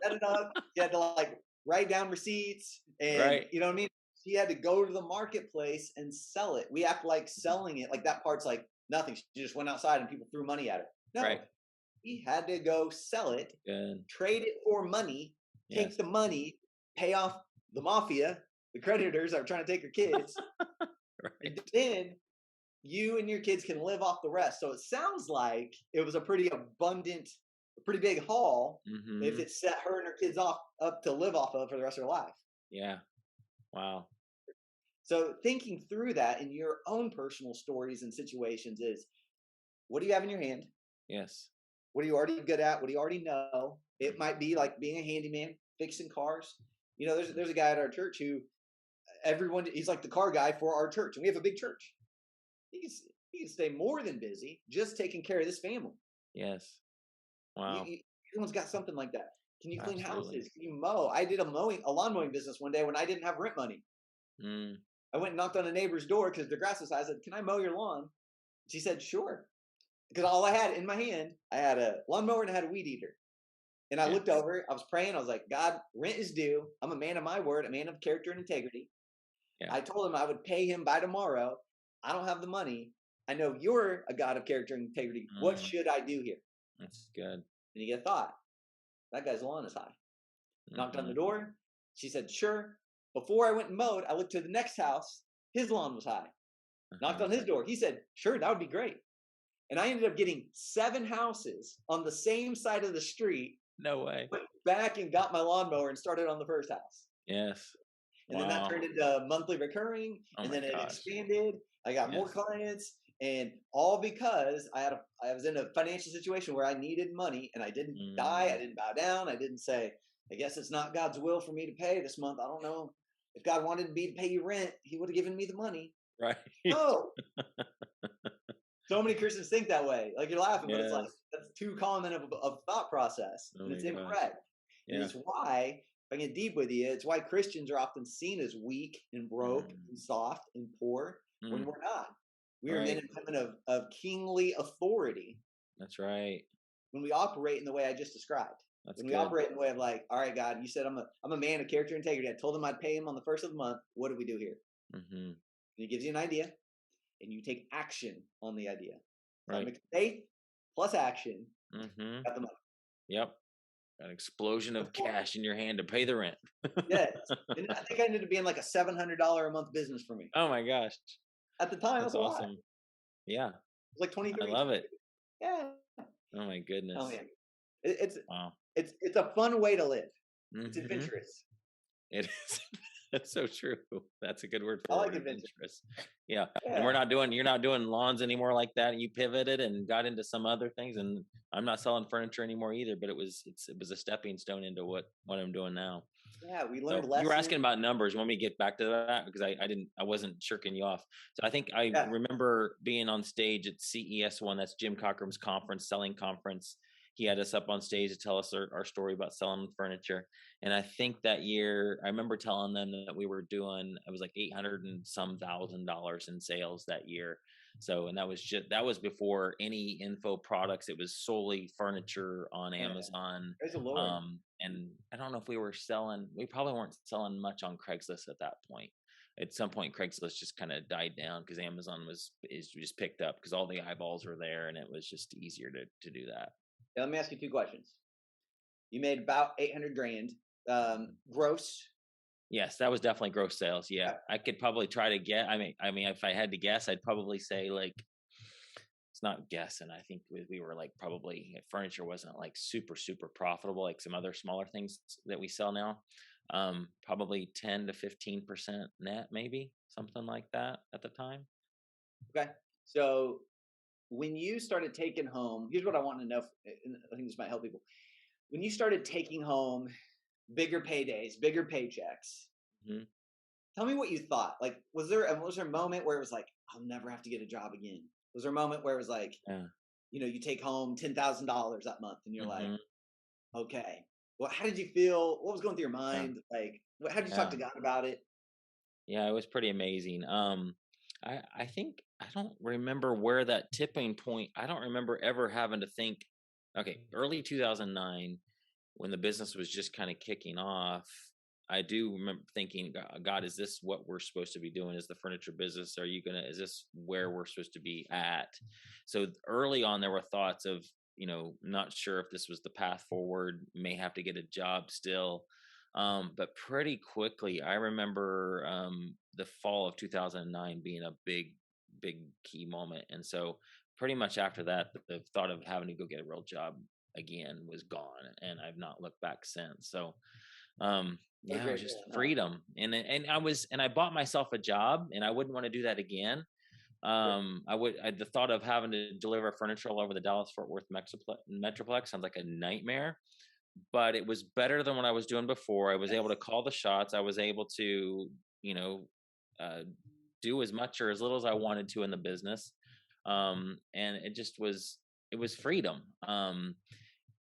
set it up. She had to like write down receipts and you know what I mean? She had to go to the marketplace and sell it. We act like selling it, like that part's like nothing. She just went outside and people threw money at her. No, he had to go sell it, trade it for money, take the money, pay off the mafia, the creditors that are trying to take her kids. And then you and your kids can live off the rest. So it sounds like it was a pretty abundant, a pretty big haul if it set her and her kids up to live off of for the rest of their life. Yeah. Wow. So thinking through that in your own personal stories and situations is, what do you have in your hand? Yes. What are you already good at? What do you already know? It might be like being a handyman, fixing cars. You know, there's a guy at our church who he's like the car guy for our church, and we have a big church. He can stay more than busy just taking care of this family. Yes. Wow. Everyone's got something like that. Can you clean houses? Can you mow? I did a lawn mowing business one day when I didn't have rent money. I went and knocked on a neighbor's door because their grass was high. I said, "Can I mow your lawn?" She said, "Sure." Because all I had in my hand, I had a lawnmower and I had a weed eater. And I looked over, I was praying. I was like, "God, rent is due. I'm a man of my word, a man of character and integrity." Yeah. I told him I would pay him by tomorrow. I don't have the money. I know you're a God of character and integrity. What should I do here? That's good. And you get a thought. That guy's lawn is high. Knocked on the door. She said, "Sure." Before I went and mowed, I looked to the next house. His lawn was high. Knocked on his door. He said, "Sure, that would be great." And I ended up getting 7 houses on the same side of the street. No way. Went back and got my lawnmower and started on the first house. Yes. And then that turned into monthly recurring, and then it expanded. I got more clients, and all because I was in a financial situation where I needed money, and I didn't die. I didn't bow down. I didn't say, "I guess it's not God's will for me to pay this month. I don't know. If God wanted me to pay you rent, he would have given me the money." Right. No. So many Christians think that way. Like, you're laughing, but it's like, that's too common of thought process. And it's incorrect. And it's why, if I get deep with you, it's why Christians are often seen as weak and broke and soft and poor when we're not. We are men and women of kingly authority. That's right. When we operate in the way I just described. When we operate in the way of like, "All right, God, you said I'm a man of character and integrity. I told him I'd pay him on the first of the month. What do we do here?" And he gives you an idea, and you take action on the idea. Right. Faith plus action. Got the money. Yep. An explosion of cash in your hand to pay the rent. Yes. And I think I ended up being like a $700 a month business for me. Oh my gosh. At the time, that's awesome. Yeah. It was like 23. I love it. Yeah. Oh my goodness. Oh man. It's a fun way to live. It's adventurous. It is. That's so true. That's a good word for it. I like adventurous. Yeah. And you're not doing lawns anymore like that. You pivoted and got into some other things, and I'm not selling furniture anymore either, but it was a stepping stone into what I'm doing now. Yeah, we learned lessons. You were asking about numbers. Want me to get back to that? Because I wasn't shirking you off. So I think I remember being on stage at CES1, that's Jim Cockrum's conference, selling conference. he had us up on stage to tell us our story about selling furniture. And I think that year, I remember telling them that we were doing, it was like 800 and some $1,000 in sales that year. So, and that was before any info products. It was solely furniture on Yeah. Amazon. Praise the Lord. And I don't know if we probably weren't selling much on Craigslist at that point. At some point, Craigslist just kind of died down because Amazon is just picked up because all the eyeballs were there, and it was just easier to do that. Now, let me ask you two questions. You made about 800 grand gross. Yes, that was definitely gross sales. Yeah, Okay. I could probably try to get. I mean, if I had to guess, I'd probably say like it's not guessing. I think we were like probably furniture wasn't like super profitable like some other smaller things that we sell now. Probably 10 to 15% net, maybe something like that at the time. Okay. So when you started taking home, here's what I want to know. And I think this might help people. When you started taking home bigger paydays, bigger paychecks, Mhm. tell me what you thought. Like, was there a moment where it was like, I'll never have to get a job again? Was there a moment where it was like, Yeah. you take home $10,000 that month and you're like, Mhm. okay, well, how did you feel? What was going through your Yeah. mind? Like, how did you talk Yeah. to God about it? Yeah, it was pretty amazing. I think I don't remember where that tipping point. I don't remember ever having to think. Okay, early 2009, when the business was just kind of kicking off, I do remember thinking, God, is this what we're supposed to be doing? Is the furniture business? Is this where we're supposed to be at? So early on, there were thoughts of, not sure if this was the path forward, may have to get a job still. But pretty quickly, I remember the fall of 2009 being a big key moment. And so pretty much after that, the thought of having to go get a real job again was gone, and I've not looked back since. So What a yeah, it was great just feeling, huh? freedom. And I bought myself a job, and I wouldn't want to do that again. Sure. The thought of having to deliver furniture all over the Dallas Fort Worth Metroplex sounds like a nightmare, but it was better than what I was doing before. I was able to Yes. call the shots. I was able to, you know, uh, do as much or as little as I wanted to in the business. And it was freedom.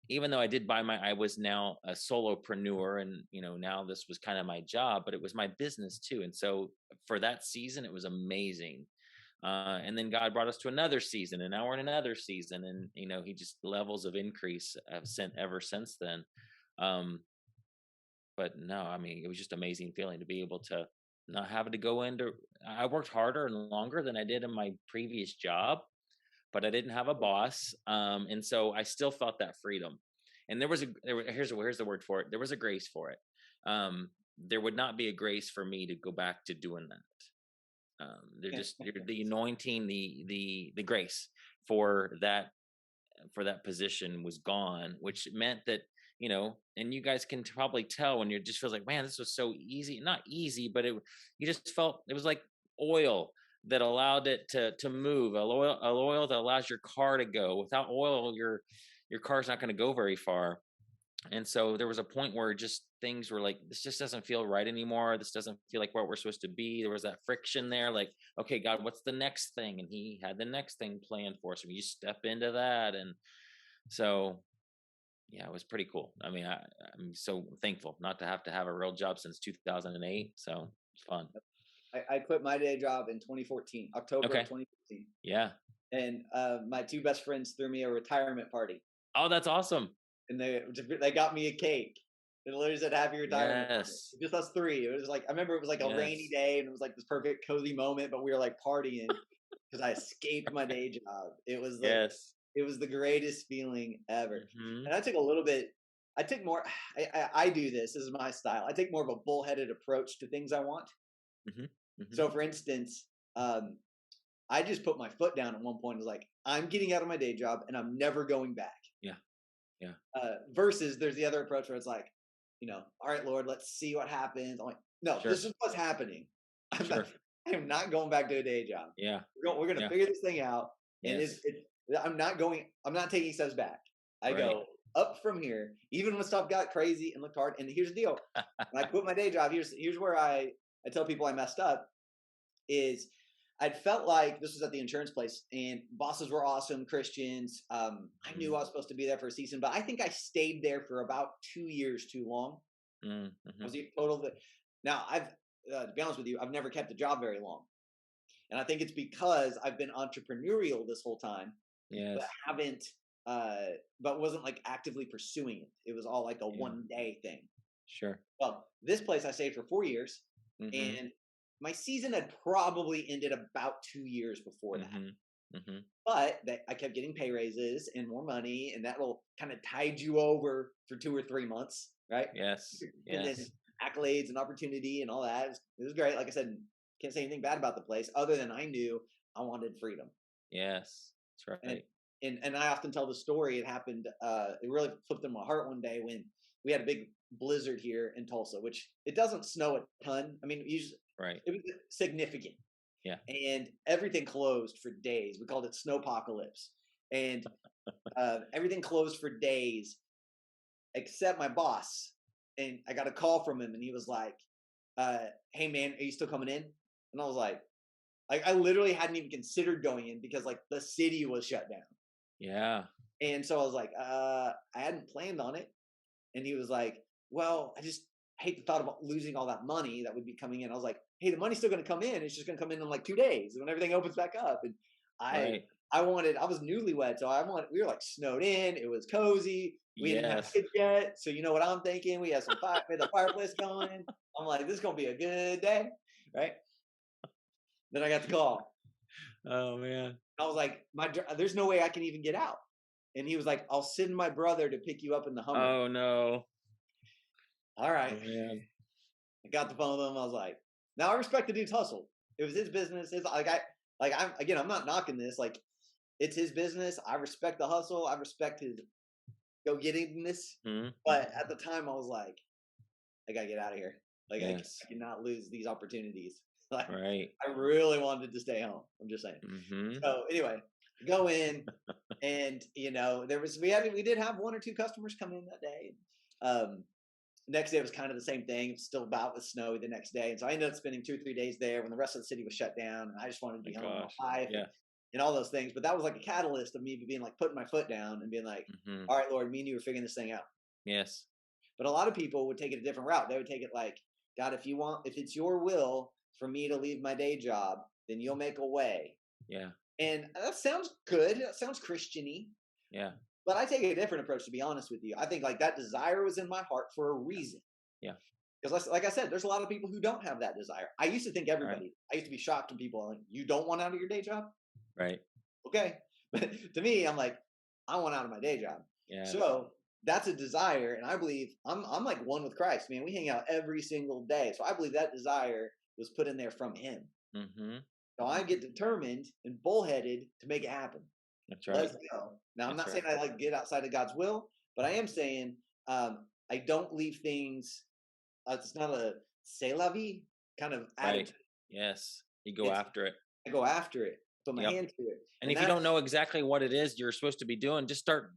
Even though I was now a solopreneur, and, now this was kind of my job, but it was my business too. And so for that season, it was amazing. And then God brought us to another season, and now we're in another season, and He just levels of increase have sent ever since then. Um, but no, I mean, it was just amazing feeling to be able to not having to go into. I worked harder and longer than I did in my previous job, but I didn't have a boss, and so I still felt that freedom. And here's the word for it. There was a grace for it. There would not be a grace for me to go back to doing that. The anointing, the grace for that position was gone, which meant that, and you guys can probably tell when you just feels like, man, this was so easy. Not easy, but you just felt it was like oil that allowed it to move. A oil that allows your car to go. Without oil, your car's not going to go very far. And so there was a point where just things were like, this just doesn't feel right anymore. This doesn't feel like what we're supposed to be. There was that friction there, like, okay, God, what's the next thing? And He had the next thing planned for us. And you step into that. And so, yeah, it was pretty cool. I mean, I'm so thankful not to have a real job since 2008. So it's fun. I quit my day job in 2014, October of Okay. 2014. Yeah. And my two best friends threw me a retirement party, Oh, that's awesome. and they got me a cake. It literally said "Happy Retirement." Yes. Just us three. It was like, I remember it was like a rainy Yes. day, and it was like this perfect cozy moment, but we were like partying because I escaped my day job. Yes. It was the greatest feeling ever. Hmm. And I took a little bit. I took more. I do this. This is my style. I take more of a bullheaded approach to things I want. Hmm. Hmm. So, for instance, um, I just put my foot down at one point. And was like, I'm getting out of my day job, and I'm never going back. Yeah. Yeah. Versus there's the other approach where it's like, all right, Lord, let's see what happens. I'm like, no, Sure. this is what's happening. I'm not, Sure. I am not going back to a day job. Yeah. We're going to Yeah. figure this thing out. And Yes. I'm not taking steps back. I Right. go up from here, even when stuff got crazy and looked hard. And here's the deal. When I quit my day job, here's where I tell people I messed up is I'd felt like this was at the insurance place, and bosses were awesome Christians. I knew I was supposed to be there for a season, but I think I stayed there for about 2 years too long. I Mm-hmm. was the total. Now I've to be honest with you, I've never kept a job very long, and I think it's because I've been entrepreneurial this whole time, but Yes. haven't, but wasn't like actively pursuing it. It was all like a Yeah. 1 day thing. Sure. Well, this place I stayed for 4 years, Mm-hmm. and my season had probably ended about 2 years before that. Mm-hmm. Mm-hmm. But I kept getting pay raises and more money, and that will kind of tide you over for 2 or 3 months, right? Yes. And then Yes. accolades and opportunity and all that. It was great. Like I said, can't say anything bad about the place other than I knew I wanted freedom. Yes. That's And right. I often tell the story. It happened. It really flipped in my heart one day when we had a big blizzard here in Tulsa, which it doesn't snow a ton. I mean, usually Right. it was significant, Yeah. and everything closed for days. We called it snowpocalypse, and everything closed for days except my boss. And I got a call from him, and he was like, "Hey man, are you still coming in?" And I was like I literally hadn't even considered going in because like the city was shut down. Yeah. And so I was like, I hadn't planned on it. And he was like, well, I just hate the thought about losing all that money that would be coming in. I was like, hey, the money's still going to come in. It's just going to come in like 2 days when everything opens back up. And I, Right. I was newlywed. So we were like snowed in. It was cozy. We didn't have Yes. kids yet. So you know what I'm thinking? We had we had the fireplace going. I'm like, this is going to be a good day. Right. Then I got the call. Oh man. I was like, there's no way I can even get out. And he was like, I'll send my brother to pick you up in the Hummer. Oh no. All right. Oh man. I got the phone with him. I was like, now I respect the dude's hustle. It was his business. It's I'm not knocking this. Like, it's his business. I respect the hustle. I respect his go gettingness. Mm-hmm. But at the time, I was like, I gotta get out of here. Like, Yes. I cannot lose these opportunities. Like, Right. I really wanted to stay home. I'm just saying. Mm-hmm. So anyway, go in, and we did have 1 or 2 customers come in that day. Um, Next day was kind of the same thing. It was still about with snow the next day. And so I ended up spending 2 or 3 days there when the rest of the city was shut down. And I just wanted to My be home with gosh. my wife Yeah. and all those things. But that was like a catalyst of me being like putting my foot down and being like, Mm-hmm. all right, Lord, me and you are figuring this thing out. Yes. But a lot of people would take it a different route. They would take it like, God, if it's your will for me to leave my day job, then you'll make a way. Yeah. And that sounds good. That sounds Christian-y. Yeah. But I take a different approach, to be honest with you. I think like that desire was in my heart for a reason. Yeah. Because like I said, there's a lot of people who don't have that desire. I used to think Right. everybody. I used to be shocked when people are like, "You don't want out of your day job?" Right. Okay, but to me, I'm like, I want out of my day job. Yeah. So that's a desire, and I believe I'm like one with Christ. Man, we hang out every single day, so I believe that desire was put in there from Him. Mm-hmm. So I get determined and bullheaded to make it happen. That's right. Let's go. Now, I'm That's not right. saying I like get outside of God's will, but I am saying I don't leave things. It's not a c'est la vie kind of Right. attitude. Yes. You go It's after it. I go after it, put my Yep. hand to it, And if you don't know exactly what it is you're supposed to be doing, just start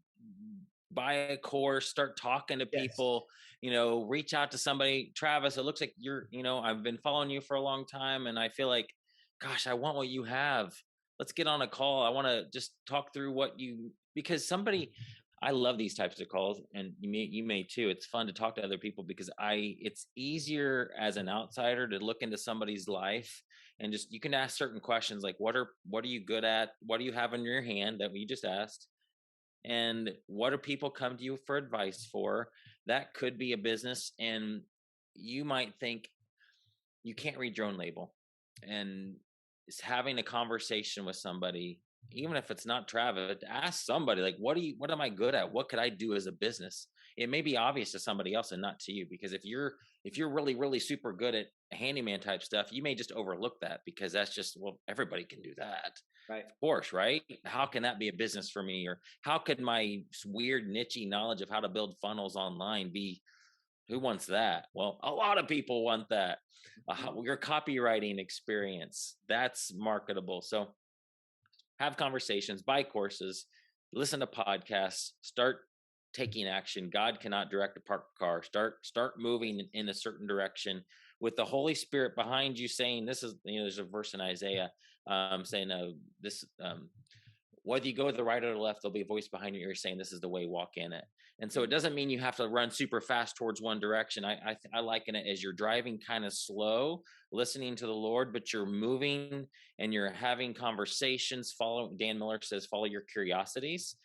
buy a course, start talking to yes, people, reach out to somebody. Travis, it looks like I've been following you for a long time and I feel like, gosh, I want what you have. Let's get on a call. I want to just talk through because I love these types of calls and you may too. It's fun to talk to other people because it's easier as an outsider to look into somebody's life and just, you can ask certain questions like, what are you good at? What do you have in your hand that we just asked? And what do people come to you for advice for? That could be a business. And you might think you can't read your own label. And it's having a conversation with somebody, even if it's not Travis, ask somebody like, what am I good at? What could I do as a business? It may be obvious to somebody else and not to you, because if you're really, really super good at handyman type stuff, you may just overlook that because that's just, well, everybody can do that. right. Of course, right? How can that be a business for me? Or how could my weird niche knowledge of how to build funnels online be? Who wants that? Well, a lot of people want that. Your copywriting experience, that's marketable. So have conversations, buy courses, listen to podcasts, start taking action. God cannot direct a parked car. Start moving in a certain direction. with the Holy Spirit behind you saying, this is, there's a verse in Isaiah saying, this, whether you go to the right or the left, there'll be a voice behind your ear saying, this is the way, walk in it. And so it doesn't mean you have to run super fast towards one direction. I liken it as you're driving kind of slow, listening to the Lord, but you're moving and you're having conversations. Dan Miller says, follow your curiosities.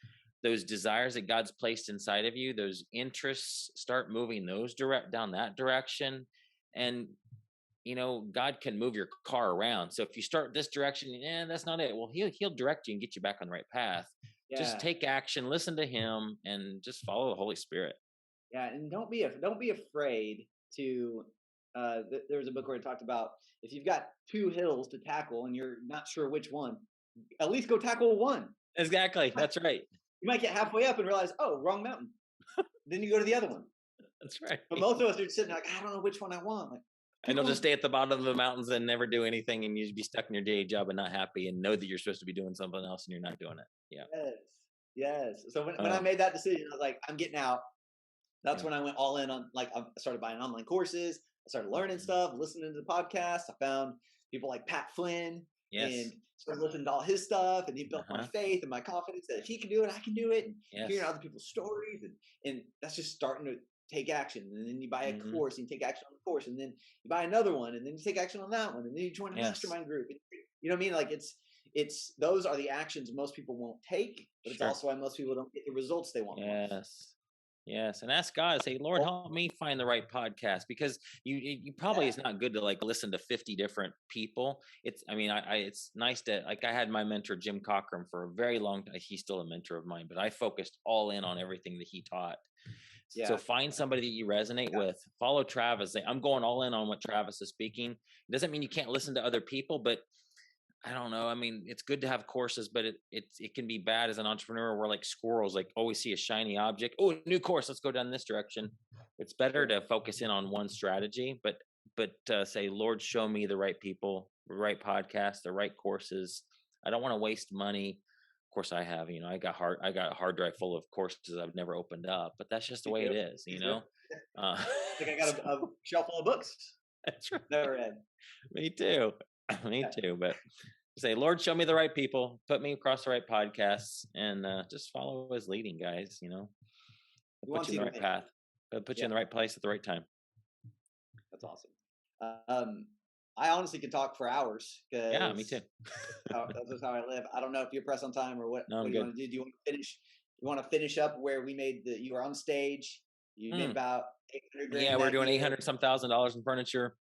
Those desires that God's placed inside of you, those interests, start moving those down that direction. And God can move your car around. So if you start this direction, that's not it. Well, he'll direct you and get you back on the right path. Yeah. Just take action, listen to him, and just follow the Holy Spirit. Yeah, and don't be afraid to. There was a book where it talked about if you've got 2 hills to tackle and you're not sure which one, at least go tackle one. Exactly, that's right. You might get halfway up and realize, oh, wrong mountain. Then you go to the other one. That's right. But most of us are sitting like, I don't know which one I want. Like, and you'll just stay at the bottom of the mountains and never do anything, and you'd be stuck in your day job and not happy, and know that you're supposed to be doing something else and you're not doing it. Yeah. Yes. So when I made that decision, I was like, I'm getting out. That's when I went all in on, like, I started buying online courses. I started learning stuff, listening to the podcast. I found people like Pat Flynn and started listening to all his stuff. And he built my faith and my confidence that if he can do it, I can do it. And hearing other people's stories. And that's just starting to take action. And then you buy a course and you take action on the course. And then you buy another one. And then you take action on that one. And then you join a mastermind group. And, you know what I mean? Like it's those are the actions most people won't take, but it's also why most people don't get the results they want. Yes. And ask God, say, Lord, help me find the right podcast, because you probably it's not good to like listen to 50 different people. It's nice to, like, I had my mentor, Jim Cochran, for a very long time. He's still a mentor of mine, but I focused all in on everything that he taught. So find somebody that you resonate with. Follow Travis. I'm going all in on what Travis is speaking. It doesn't mean you can't listen to other people, but I don't know. I mean, it's good to have courses, but it can be bad as an entrepreneur. We're like squirrels, like always see a shiny object. Oh, new course. Let's go down this direction. It's better to focus in on one strategy, but say, Lord, show me the right people, the right podcast, the right courses. I don't want to waste money. Of course I have, I got a hard drive full of courses I've never opened up, but that's just the way it is, Like I got a shelf full of books. That's right. Never read. Me too. Me too. But say, Lord, show me the right people, put me across the right podcasts, and just follow his leading, guys. Put you in the right path, put you in the right place at the right time. That's awesome. I honestly could talk for hours. Yeah, me too. That's how I live. I don't know if you're pressed on time or what. No, what do you want to do? Do you want to finish? You want to finish up where we made you were on stage. You made about $800,000. Yeah, we're doing $800,000 in furniture.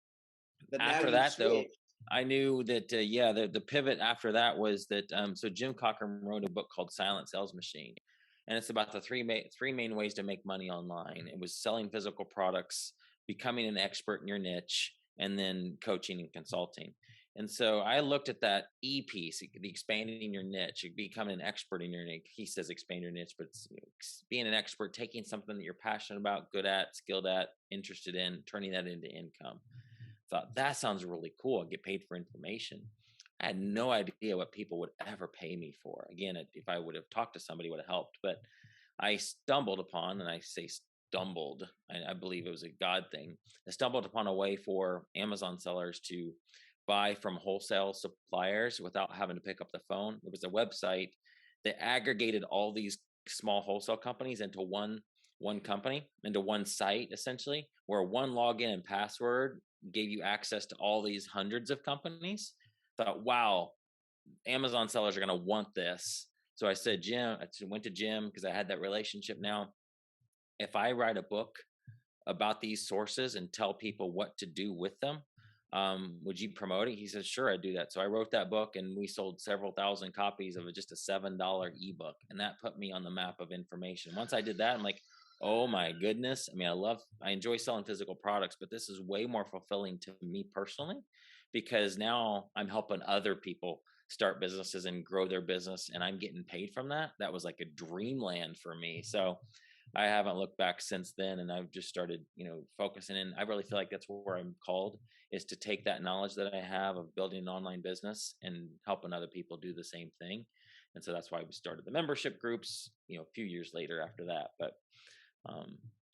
But after that, though, I knew that the pivot after that was that so Jim Cochran wrote a book called Silent Sales Machine, and it's about the three main ways to make money online. It was selling physical products, becoming an expert in your niche, and then coaching and consulting. And so I looked at that E piece, the expanding your niche, becoming an expert in your niche. He says expand your niche, but it's being an expert, taking something that you're passionate about, good at, skilled at, interested in, turning that into income. Thought that sounds really cool. I get paid for information. I had no idea what people would ever pay me for. Again, if I would have talked to somebody, it would have helped. But I stumbled upon, and I say stumbled, I believe it was a God thing. I stumbled upon a way for Amazon sellers to buy from wholesale suppliers without having to pick up the phone. There was a website that aggregated all these small wholesale companies into one company, into one site, essentially, where one login and password gave you access to all these hundreds of companies. Thought, wow, Amazon sellers are going to want this. So I said, Jim, I went to Jim because I had that relationship now. If I write a book about these sources and tell people what to do with them, would you promote it? He said, sure, I'd do that. So I wrote that book, and we sold several thousand copies of just a $7 ebook. And that put me on the map of information. Once I did that, I'm like, oh my goodness. I mean, I enjoy selling physical products, but this is way more fulfilling to me personally, because now I'm helping other people start businesses and grow their business, and I'm getting paid from that. That was like a dreamland for me. So I haven't looked back since then, and I've just started, focusing in. I really feel like that's where I'm called, is to take that knowledge that I have of building an online business and helping other people do the same thing. And so that's why we started the membership groups, a few years later after that. But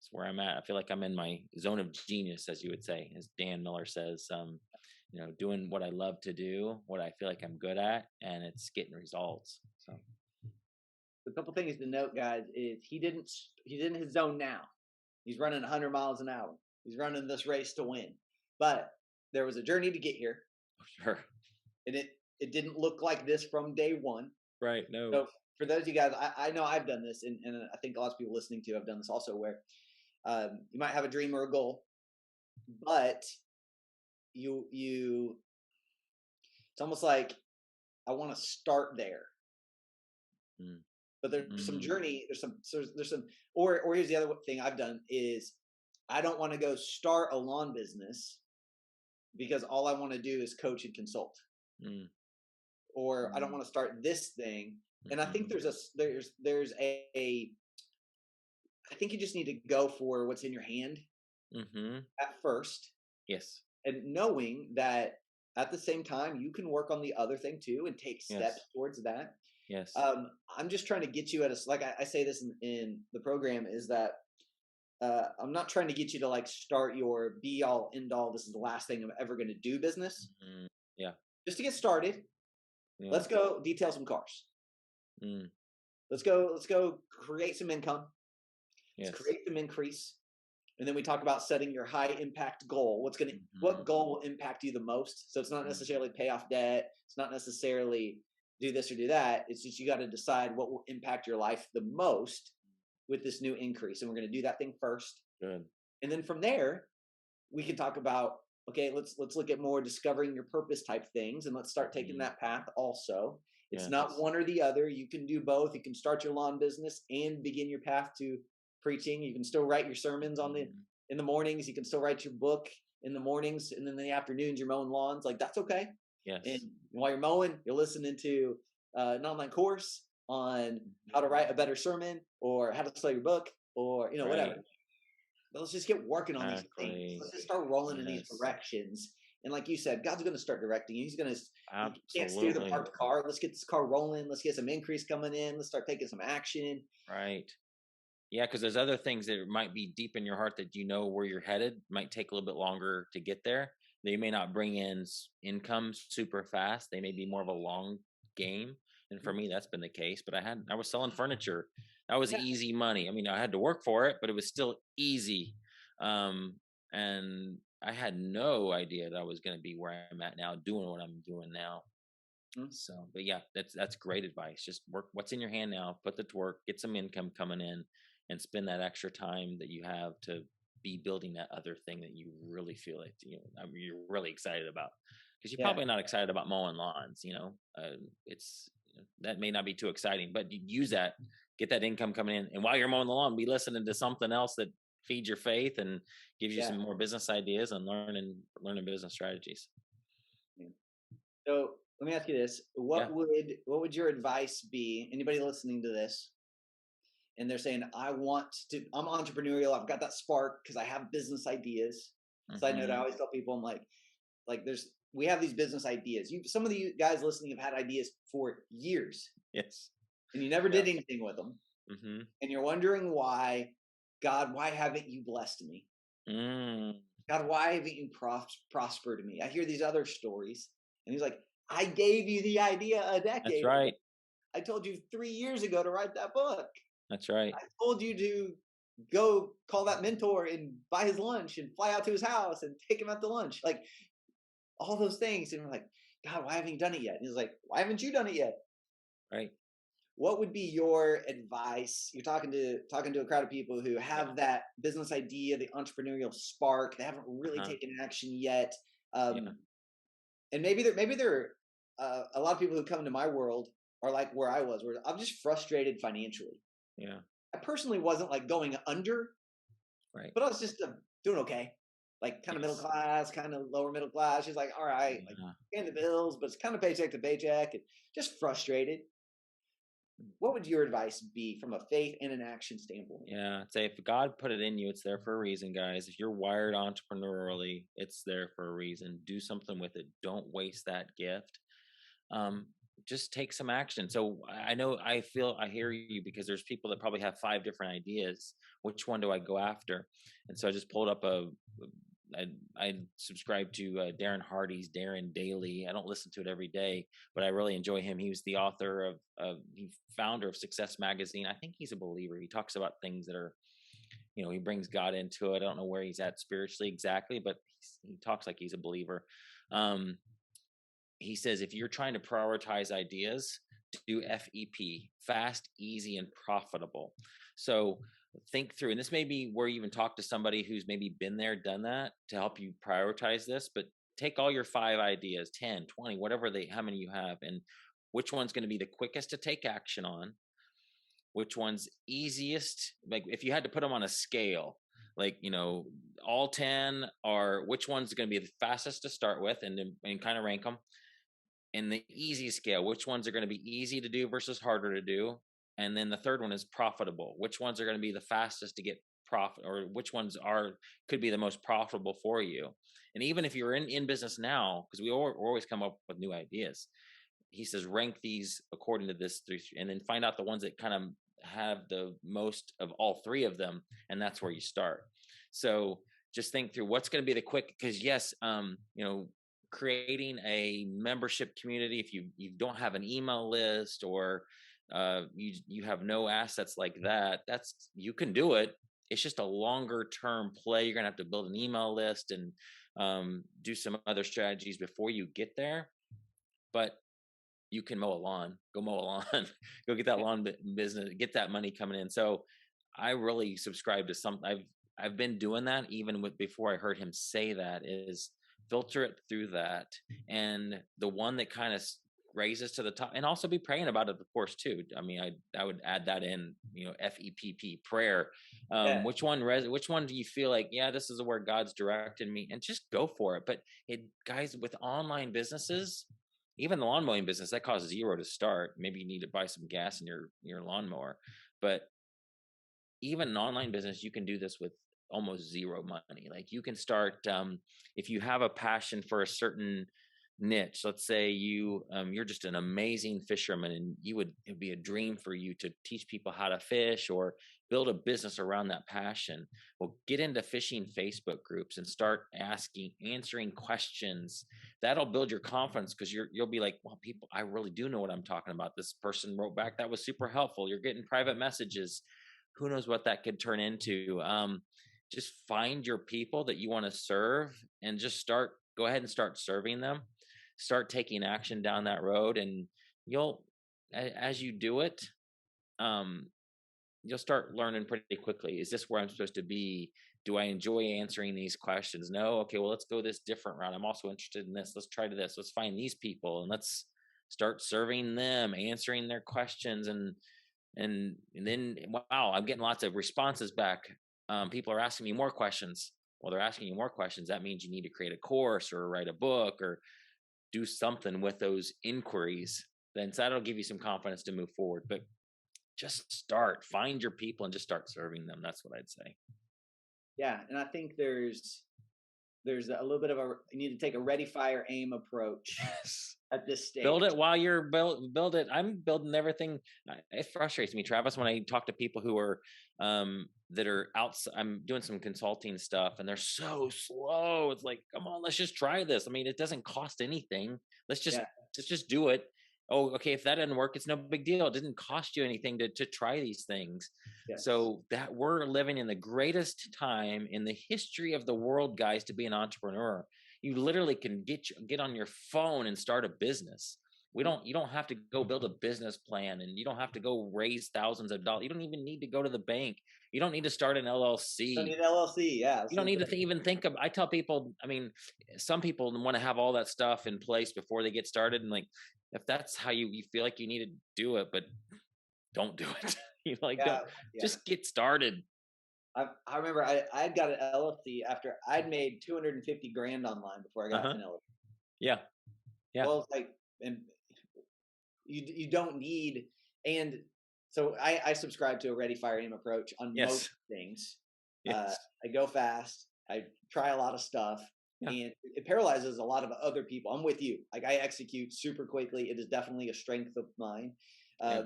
It's where I'm at. I feel like I'm in my zone of genius, as you would say, as Dan Miller says. Doing what I love to do, what I feel like I'm good at, and it's getting results. So A couple things to note, guys, is he's in his zone now. He's running 100 miles an hour. He's running this race to win. But there was a journey to get here, sure, and it didn't look like this from day one. right? No, So for those of you guys, I know I've done this, and I think a lot of people listening to have done this also, where you might have a dream or a goal, but you it's almost like I want to start there, mm. but there's some journey, there's some, or here's the other thing I've done is I don't want to go start a lawn business because all I want to do is coach and consult, or I don't want to start this thing. And I think there's a I think you just need to go for what's in your hand at first. Yes. And knowing that at the same time, you can work on the other thing too and take steps towards that. Yes. I'm just trying to get you at like I say this in the program is that I'm not trying to get you to like start your be all end all. This is the last thing I'm ever going to do business. Yeah. Just to get started. Yeah. Let's go detail some cars. Let's go create some income. Let's create some increase. And then we talk about setting your high impact goal. What goal will impact you the most? So it's not necessarily pay off debt. It's not necessarily do this or do that. It's just, you got to decide what will impact your life the most with this new increase. And we're going to do that thing first. Good. And then from there, we can talk about, okay, let's look at more discovering your purpose type things. And let's start taking that path also. It's not one or the other. You can do both. You can start your lawn business and begin your path to preaching. You can still write your sermons in the mornings. You can still write your book in the mornings, and then in the afternoons you're mowing lawns. Like, that's okay. Yes. And while you're mowing, you're listening to an online course on how to write a better sermon or how to sell your book or whatever. But let's just get working on these things. Let's just start rolling in these directions. And like you said, God's going to start directing you. He's going to, you can't steer the parked car. Let's get this car rolling. Let's get some increase coming in. Let's start taking some action. Right. Yeah, because there's other things that might be deep in your heart that you know where you're headed. Might take a little bit longer to get there. They may not bring in income super fast. They may be more of a long game. And for me, that's been the case. But I was selling furniture. That was easy money. I mean, I had to work for it, but it was still easy. And I had no idea that I was going to be where I'm at now, doing what I'm doing now. So, but yeah, that's great advice. Just work what's in your hand now, put it to work, get some income coming in, and spend that extra time that you have to be building that other thing that you really feel like you're really excited about. Because you're probably not excited about mowing lawns. It's that may not be too exciting, but you use that, get that income coming in, and while you're mowing the lawn, be listening to something else that feeds your faith and gives you some more business ideas and learning business strategies. So let me ask you this: what would your advice be? Anybody listening to this, and they're saying, I'm entrepreneurial. I've got that spark because I have business ideas. Side note: I always tell people, I'm like we have these business ideas. Some of you guys listening have had ideas for years. Yes. And you never did anything with them. And you're wondering why. God, why haven't you blessed me? God, why haven't you prospered me? I hear these other stories. And he's like, I gave you the idea a decade That's right. ago. I told you 3 years ago to write that book. That's right. I told you to go call that mentor and buy his lunch and fly out to his house and take him out to lunch. Like, all those things. And we're like, God, why haven't you done it yet? And he's like, why haven't you done it yet? Right. What would be your advice? You're talking to a crowd of people who have that business idea, the entrepreneurial spark. They haven't really taken action yet. And maybe they're a lot of people who come to my world are like where I was, where I'm just frustrated financially. Yeah. I personally wasn't like going under, right, but I was just doing okay. Like kind of middle class, kind of lower middle class. She's like, all right, like paying the bills, but it's kind of paycheck to paycheck and just frustrated. What would your advice be from a faith and an action standpoint? Yeah, I'd say if God put it in you, it's there for a reason, guys. If you're wired entrepreneurially, it's there for a reason. Do something with it. Don't waste that gift. just take some action. So I know I hear you, because there's people that probably have 5 different ideas. Which one do I go after? And so I just pulled up I, I subscribe to Darren Hardy's Darren Daily. I don't listen to it every day, but I really enjoy him. He was the author he founder of Success Magazine. I think he's a believer. He talks about things that are, he brings God into it. I don't know where he's at spiritually exactly, but he talks like he's a believer. Um, he says if you're trying to prioritize ideas, do FEP, fast, easy, and profitable. So think through, and this may be where you even talk to somebody who's maybe been there, done that, to help you prioritize this. But take all your 5 ideas, 10, 20, whatever how many you have, and which one's going to be the quickest to take action on, which one's easiest. Like if you had to put them on a scale, like, all 10 are, which one's going to be the fastest to start with, and kind of rank them. And the easy scale, which ones are going to be easy to do versus harder to do. And then the third one is profitable. Which ones are going to be the fastest to get profit, or which ones could be the most profitable for you. And even if you're in business now, because we always come up with new ideas, he says rank these according to this, and then find out the ones that kind of have the most of all 3 of them, and that's where you start. So just think through what's going to be the quick, because yes, creating a membership community, if you don't have an email list, or you have no assets like that, you can do it. It's just a longer term play. You're gonna have to build an email list and do some other strategies before you get there. But you can mow a lawn, go mow a lawn, go get that lawn business, get that money coming in. So I really subscribe to I've been doing that even before I heard him say that, is filter it through that. And the one that kind of raises to the top, and also be praying about it, of course, too. I mean, I would add that in, FEPP, prayer. Yeah. Which one do you feel like, yeah, this is where God's directed me, and just go for it. But guys, with online businesses, even the lawn mowing business, that costs $0 to start. Maybe you need to buy some gas in your lawnmower, but even an online business, you can do this with almost zero money. Like you can start, if you have a passion for a certain niche. Let's say you're just an amazing fisherman, and it'd be a dream for you to teach people how to fish, or build a business around that passion. Well, get into fishing Facebook groups and start answering questions. That'll build your confidence, because you'll be like, well, people, I really do know what I'm talking about. This person wrote back, that was super helpful. You're getting private messages. Who knows what that could turn into? Just find your people that you want to serve, and just go ahead and start serving them. Start taking action down that road, and as you do it, you'll start learning pretty quickly. Is this where I'm supposed to be? Do I enjoy answering these questions? No. Okay, well, let's go this different route. I'm also interested in this. Let's try this. Let's find these people, and let's start serving them, answering their questions. And then, wow, I'm getting lots of responses back. People are asking me more questions. Well, they're asking you more questions. That means you need to create a course, or write a book, or do something with those inquiries. Then that'll give you some confidence to move forward. But just find your people, and just start serving them. That's what I'd say. Yeah. And I think there's a little bit of you need to take a ready, fire, aim approach at this stage. Build it while you're build it. I'm building everything. It frustrates me, Travis, when I talk to people who are that are outside. I'm doing some consulting stuff, and they're so slow. It's like, come on, let's just try this. I mean, it doesn't cost anything. Let's just do it. Oh, okay. If that didn't work, it's no big deal. It didn't cost you anything to try these things. Yes. So that we're living in the greatest time in the history of the world, guys, to be an entrepreneur. You literally can get on your phone and start a business. You don't have to go build a business plan, and you don't have to go raise thousands of dollars. You don't even need to go to the bank. You don't need to start an LLC. You don't need an LLC. Yeah. You don't need to even think of, I tell people, I mean, some people want to have all that stuff in place before they get started. And like, if that's how you feel like you need to do it, but don't do it. Just get started. I remember I got an LLC after I'd made 250 grand online before I got an LLC. Yeah. Well, it's like, and you don't need, and so I subscribe to a ready, fire, aim approach on most things. Yes. I go fast. I try a lot of stuff. Yeah. and it paralyzes a lot of other people. I'm with you. Like I execute super quickly. It is definitely a strength of mine. Yeah. Uh,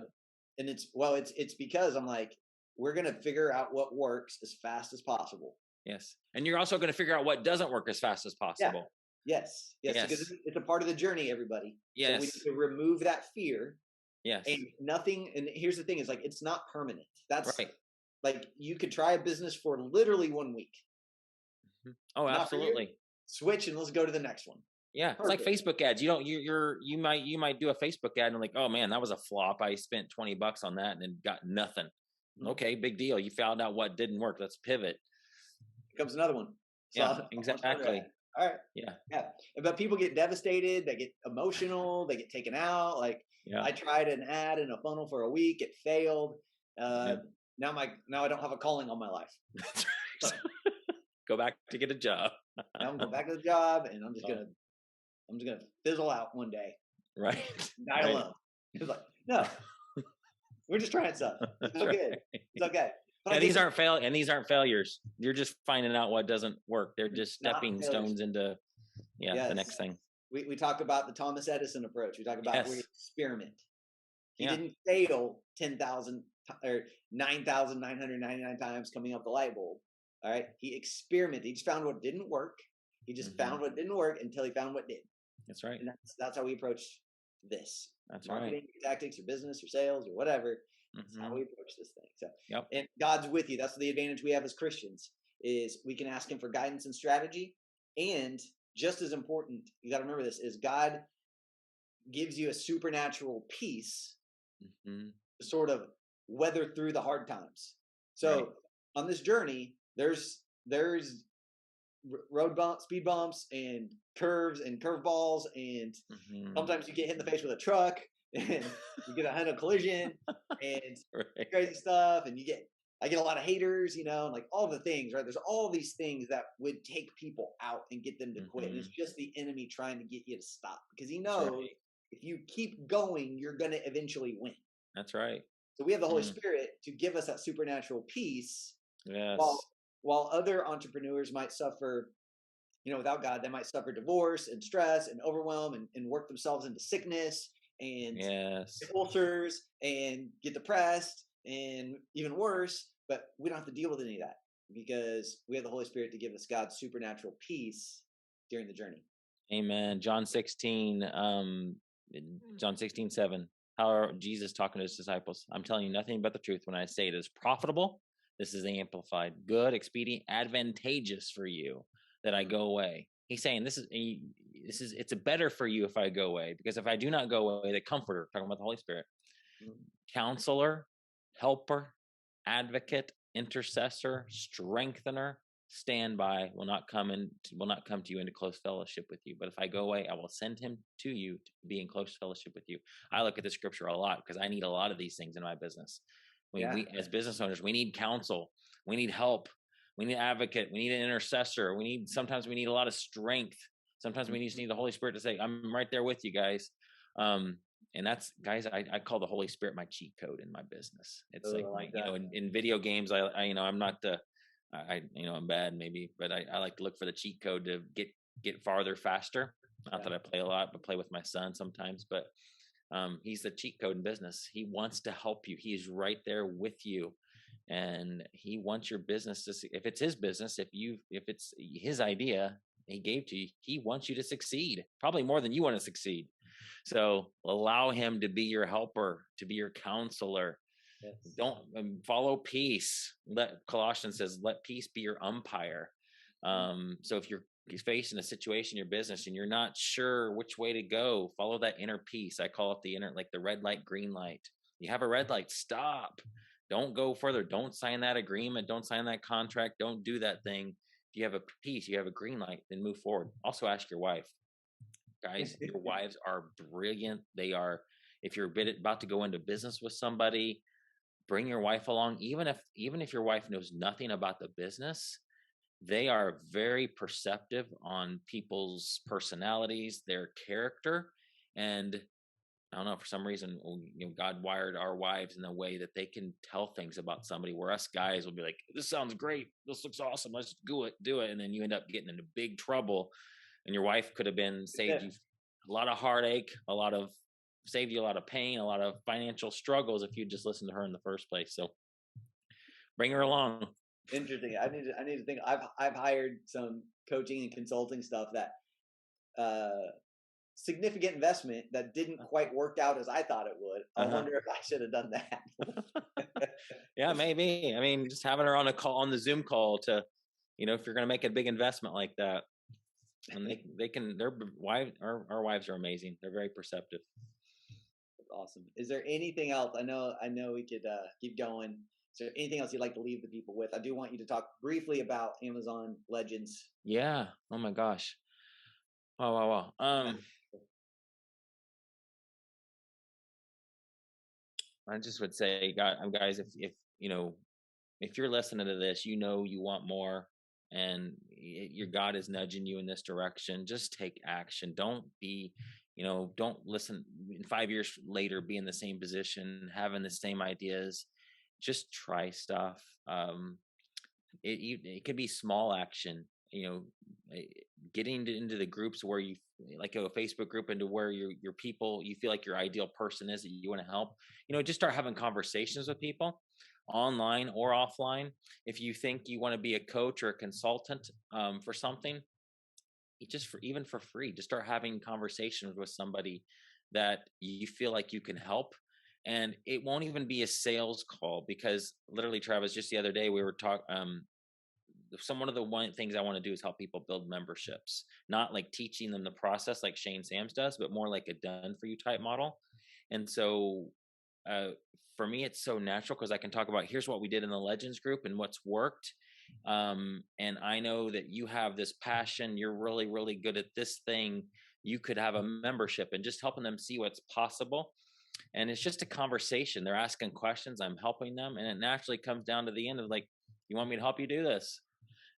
and it's because I'm like, we're gonna figure out what works as fast as possible. Yes. And you're also going to figure out what doesn't work as fast as Yeah. possible. Yes, because Yes. it's a part of the journey, everybody. So we need Yes. to remove that fear. And Yes. nothing, and here's the thing, is like it's not permanent. That's Right. like you could try a business for literally 1 week. Mhm. Oh, Not for you, absolutely. switch and let's go to the next one. Yeah, it's like Perfect. Facebook ads. You don't you might do a Facebook ad and like, oh man, that was a flop. I spent $20 on that and then got nothing. Mhm. Okay, big deal. You found out what didn't work. Let's pivot. Becomes another one. So Yeah, a much better ad. exactly. All right. Yeah, Yeah. But people get devastated, they get emotional, they get taken out. Like yeah, I tried an ad in a funnel for a week, it failed. yeah. Now I don't have a calling on my life. That's So right. Go back to get a job. now I'm going back to the job and Oh, I'm just gonna fizzle out one day, right, die right. alone. It's like, no, we're just trying stuff. It's That's all right. good. It's okay. But I Yeah, get this. these aren't failures. You're just finding out what doesn't work. They're just Not stepping failures. stones into the Yes. next thing. We talk about the Thomas Edison approach. We talk about where you Yes. experiment. He Yeah. didn't fail 10,000 or 9,999 times coming up the light bulb. All right. He experimented. He just found what didn't work. He just Hmm. found what didn't work until he found what did. That's right. And that's how we approach this That's right. marketing tactics or business or sales or whatever. That's how Hmm. we approach this thing. So, Yep. and God's with you. That's the advantage we have as Christians is we can ask him for guidance and strategy. And just as important, you got to remember this, is God gives you a supernatural peace Hmm. to sort of weather through the hard times. Right. So on this journey, there's road bumps, speed bumps, and curves and curveballs, and Hmm. sometimes you get hit in the face with a truck, and you get a Honda collision, and Right. crazy stuff, and I get a lot of haters, and like all the things, right? There's all these things that would take people out and get them to quit, and it's Hmm. just the enemy trying to get you to stop because he That's knows right. if you keep going, you're gonna eventually win. That's right. So we have the Holy Mm. Spirit to give us that supernatural peace, while Yes. while other entrepreneurs might suffer, without God, they might suffer divorce and stress and overwhelm and work themselves into sickness and get Yes. ulcers and get depressed and even worse. But we don't have to deal with any of that because we have the Holy Spirit to give us God's supernatural peace during the journey. Amen. John 16:7. How are Jesus talking to his disciples? I'm telling you nothing but the truth when I say it is profitable. This is the amplified, good, expedient, advantageous for you that I Mhm. go away. He's saying it's better for you if I go away, because if I do not go away, the comforter, talking about the Holy Spirit, Mhm. counselor, helper, advocate, intercessor, strengthener, standby will not come to you into close fellowship with you. But if I go away, I will send him to you to be in close fellowship with you. I look at the scripture a lot because I need a lot of these things in my business. We Yeah. as business owners, we need counsel, we need help, we need an advocate, we need an intercessor, sometimes we need a lot of strength. Sometimes we just Mhm. need the Holy Spirit to say, I'm right there with you guys. Um, and that's, guys, I call the Holy Spirit my cheat code in my business. It's Oh, like I my, like that. in video games, I'm not I'm bad maybe, but I like to look for the cheat code to get farther faster. Not Yeah. that I play a lot, but play with my son sometimes. But he's the cheat code in business. He wants to help you. He's right there with you, and he wants your business to. If it's his business, if it's his idea he gave to you, he wants you to succeed. Probably more than you want to succeed. So allow him to be your helper, to be your counselor. Yes. Don't follow peace. Let Colossians says, let peace be your umpire. Mhm. So if you're facing a situation in your business and you're not sure which way to go, follow that inner peace. I call it the inner, like the red light, green light. You have a red light, stop. Don't go further. Don't sign that agreement. Don't sign that contract. Don't do that thing. If you have a peace, you have a green light, then move forward. Also ask your wife. Guys, your wives are brilliant. They are, if you're about to go into business with somebody, bring your wife along. Even if your wife knows nothing about the business, they are very perceptive on people's personalities, their character, and I don't know, for some reason, God wired our wives in a way that they can tell things about somebody, where us guys will be like, this sounds great. This looks awesome. Let's do it. And then you end up getting into big trouble. And your wife could have been saved you a lot of heartache, saved you a lot of pain, a lot of financial struggles if you just listened to her in the first place. So bring her along. Interesting. I need to think. I've hired some coaching and consulting stuff that significant investment that didn't quite work out as I thought it would. I wonder if I should have done that. Yeah, maybe. I mean, just having her on a call, on the Zoom call, to, if you're going to make a big investment like that, and our wives are amazing. They're very perceptive. That's awesome. Is there anything else? I know we could keep going. Is there anything else you'd like to leave the people with? I do want you to talk briefly about Amazon Legends. Yeah. Oh my gosh. Wow. I just would say, guys, if you're listening to this, you want more, and your God is nudging you in this direction. Just take action. Don't listen 5 years later, be in the same position, having the same ideas. Just try stuff. It could be small action, getting into the groups where you, like a Facebook group, into where your people, you feel like your ideal person is that you want to help. Just start having conversations with people, online or offline. If you think you want to be a coach or a consultant for something, even for free, just start having conversations with somebody that you feel like you can help. And it won't even be a sales call, because literally, Travis, just the other day we were talking. One of the things I want to do is help people build memberships, not like teaching them the process like Shane Sams does, but more like a done for you type model. And so for me, it's so natural, because I can talk about, here's what we did in the Legends group and what's worked. And I know that you have this passion. You're really, really good at this thing. You could have a membership, and just helping them see what's possible. And it's just a conversation. They're asking questions. I'm helping them. And it naturally comes down to the end of like, you want me to help you do this?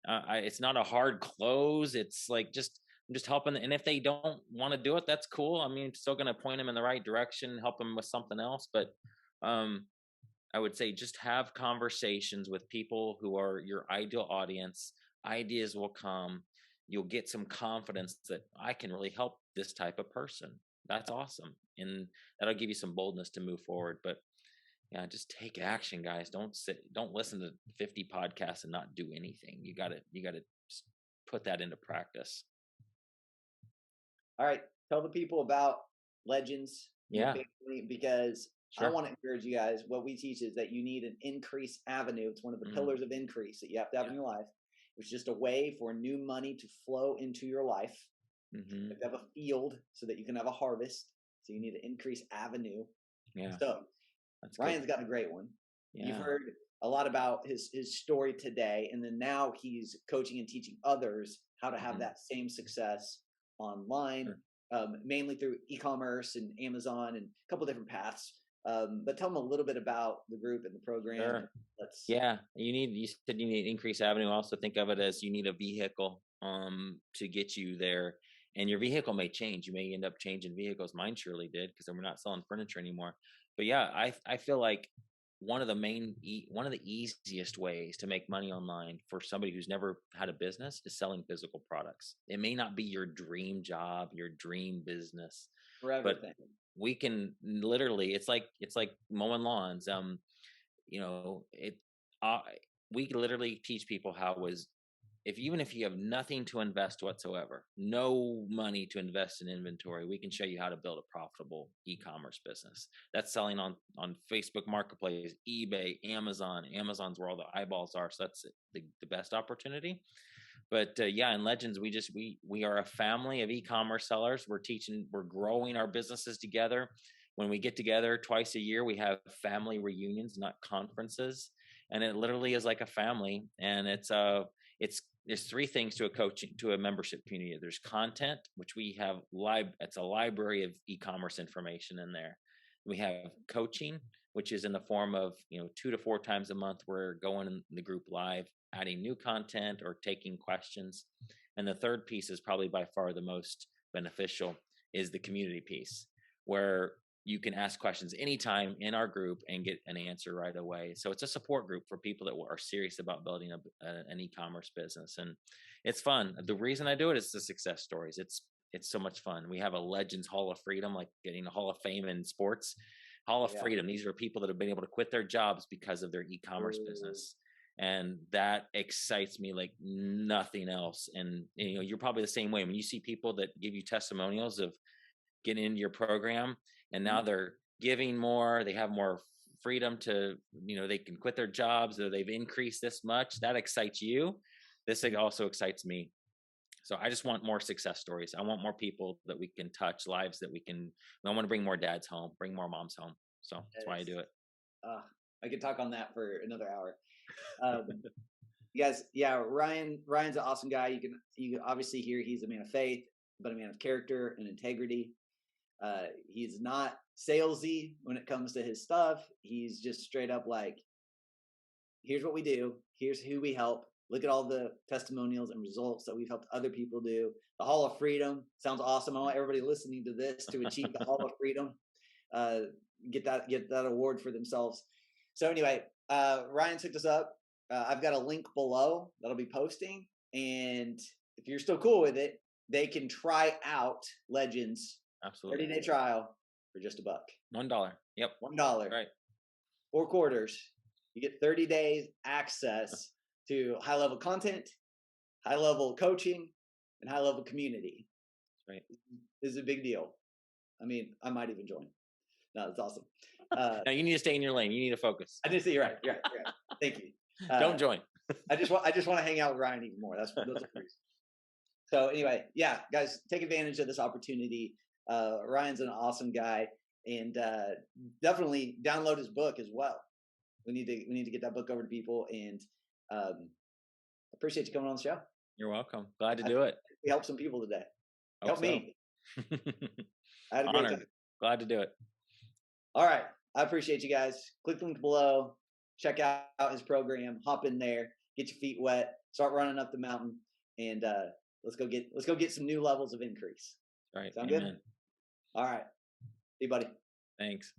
It's not a hard close. It's like, I'm just helping. And if they don't want to do it, that's cool. I mean, I'm still going to point them in the right direction, help them with something else. But I would say just have conversations with people who are your ideal audience. Ideas will come. You'll get some confidence that I can really help this type of person. That's awesome. And that'll give you some boldness to move forward. But yeah, just take action, guys. Don't listen to 50 podcasts and not do anything. You got to put that into practice. All right. Tell the people about Legends. Yeah. Because sure. I want to encourage you guys. What we teach is that you need an increase avenue. It's one of the pillars of increase that you have to have in your life. It's just a way for new money to flow into your life. You have to have a field so that you can have a harvest. So you need an increase avenue. Yeah. So Ryan's got a great one. Yeah. You've heard a lot about his story today, and then now he's coaching and teaching others how to have that same success online, mainly through e-commerce and Amazon and a couple different paths. But tell them a little bit about the group and the program. Sure. You said you need increased avenue. Also think of it as you need a vehicle to get you there. And your vehicle may change. You may end up changing vehicles. Mine surely did, because we're not selling furniture anymore. But yeah, I feel like one of the easiest ways to make money online for somebody who's never had a business is selling physical products. It may not be your dream job, your dream business, but we can literally, it's like mowing lawns. We literally teach people even if you have nothing to invest whatsoever, no money to invest in inventory, we can show you how to build a profitable e-commerce business. That's selling on Facebook Marketplace, eBay, Amazon. Amazon's where all the eyeballs are. So that's the best opportunity. But in Legends, we are a family of e-commerce sellers. We're growing our businesses together. When we get together twice a year, we have family reunions, not conferences. And it literally is like a family. And there's three things to a membership community. There's content, which we have it's a library of e-commerce information in there. We have coaching, which is in the form of 2 to 4 times a month we're going in the group live, adding new content or taking questions. And the third piece is probably by far the most beneficial, is the community piece, where you can ask questions anytime in our group and get an answer right away. So it's a support group for people that are serious about building an e-commerce business, and it's fun. The reason I do it is the success stories. It's so much fun. We have a Legends Hall of Freedom, like getting a Hall of Fame in sports. Hall of Yeah. Freedom. These are people that have been able to quit their jobs because of their e-commerce business. And that excites me like nothing else. And you know, you're probably the same way when you see people that give you testimonials of getting into your program and now they're giving more, they have more freedom to, you know, they can quit their jobs or they've increased this much. That excites you. This also excites me. So I just want more success stories. I want more people that we can touch, lives that we can. I want to bring more dads home, bring more moms home. So that's why I do it. I could talk on that for another hour. You guys, yeah, Ryan's an awesome guy. You can obviously hear he's a man of faith, but a man of character and integrity. He's not salesy when it comes to his stuff. He's just straight up like, here's what we do. Here's who we help. Look at all the testimonials and results that we've helped other people do. The Hall of Freedom sounds awesome. I want everybody listening to this to achieve the Hall of Freedom. Get that award for themselves. So anyway, Ryan took us up. I've got a link below that'll be posting. And if you're still cool with it, they can try out Legends. Absolutely. 30-day trial for just $1. $1. Yep. $1. Right. 4 quarters. You get 30 days access to high-level content, high-level coaching, and high-level community. Right. This is a big deal. I mean, I might even join. No, that's awesome. Now you need to stay in your lane. You need to focus. I just see you're right. You're right. Thank you. Don't join. I just want to hang out with Ryan even more. That's the reason. So anyway, yeah, guys, take advantage of this opportunity. Ryan's an awesome guy, and definitely download his book as well. We need to get that book over to people, and appreciate you coming on the show. You're welcome. Glad to do it. We helped some people today. Help me. I had a great time. Glad to do it. All right. I appreciate you guys. Click the link below. Check out his program. Hop in there. Get your feet wet. Start running up the mountain. And let's go get some new levels of increase. All right. Sound good? All right. See you, buddy. Thanks.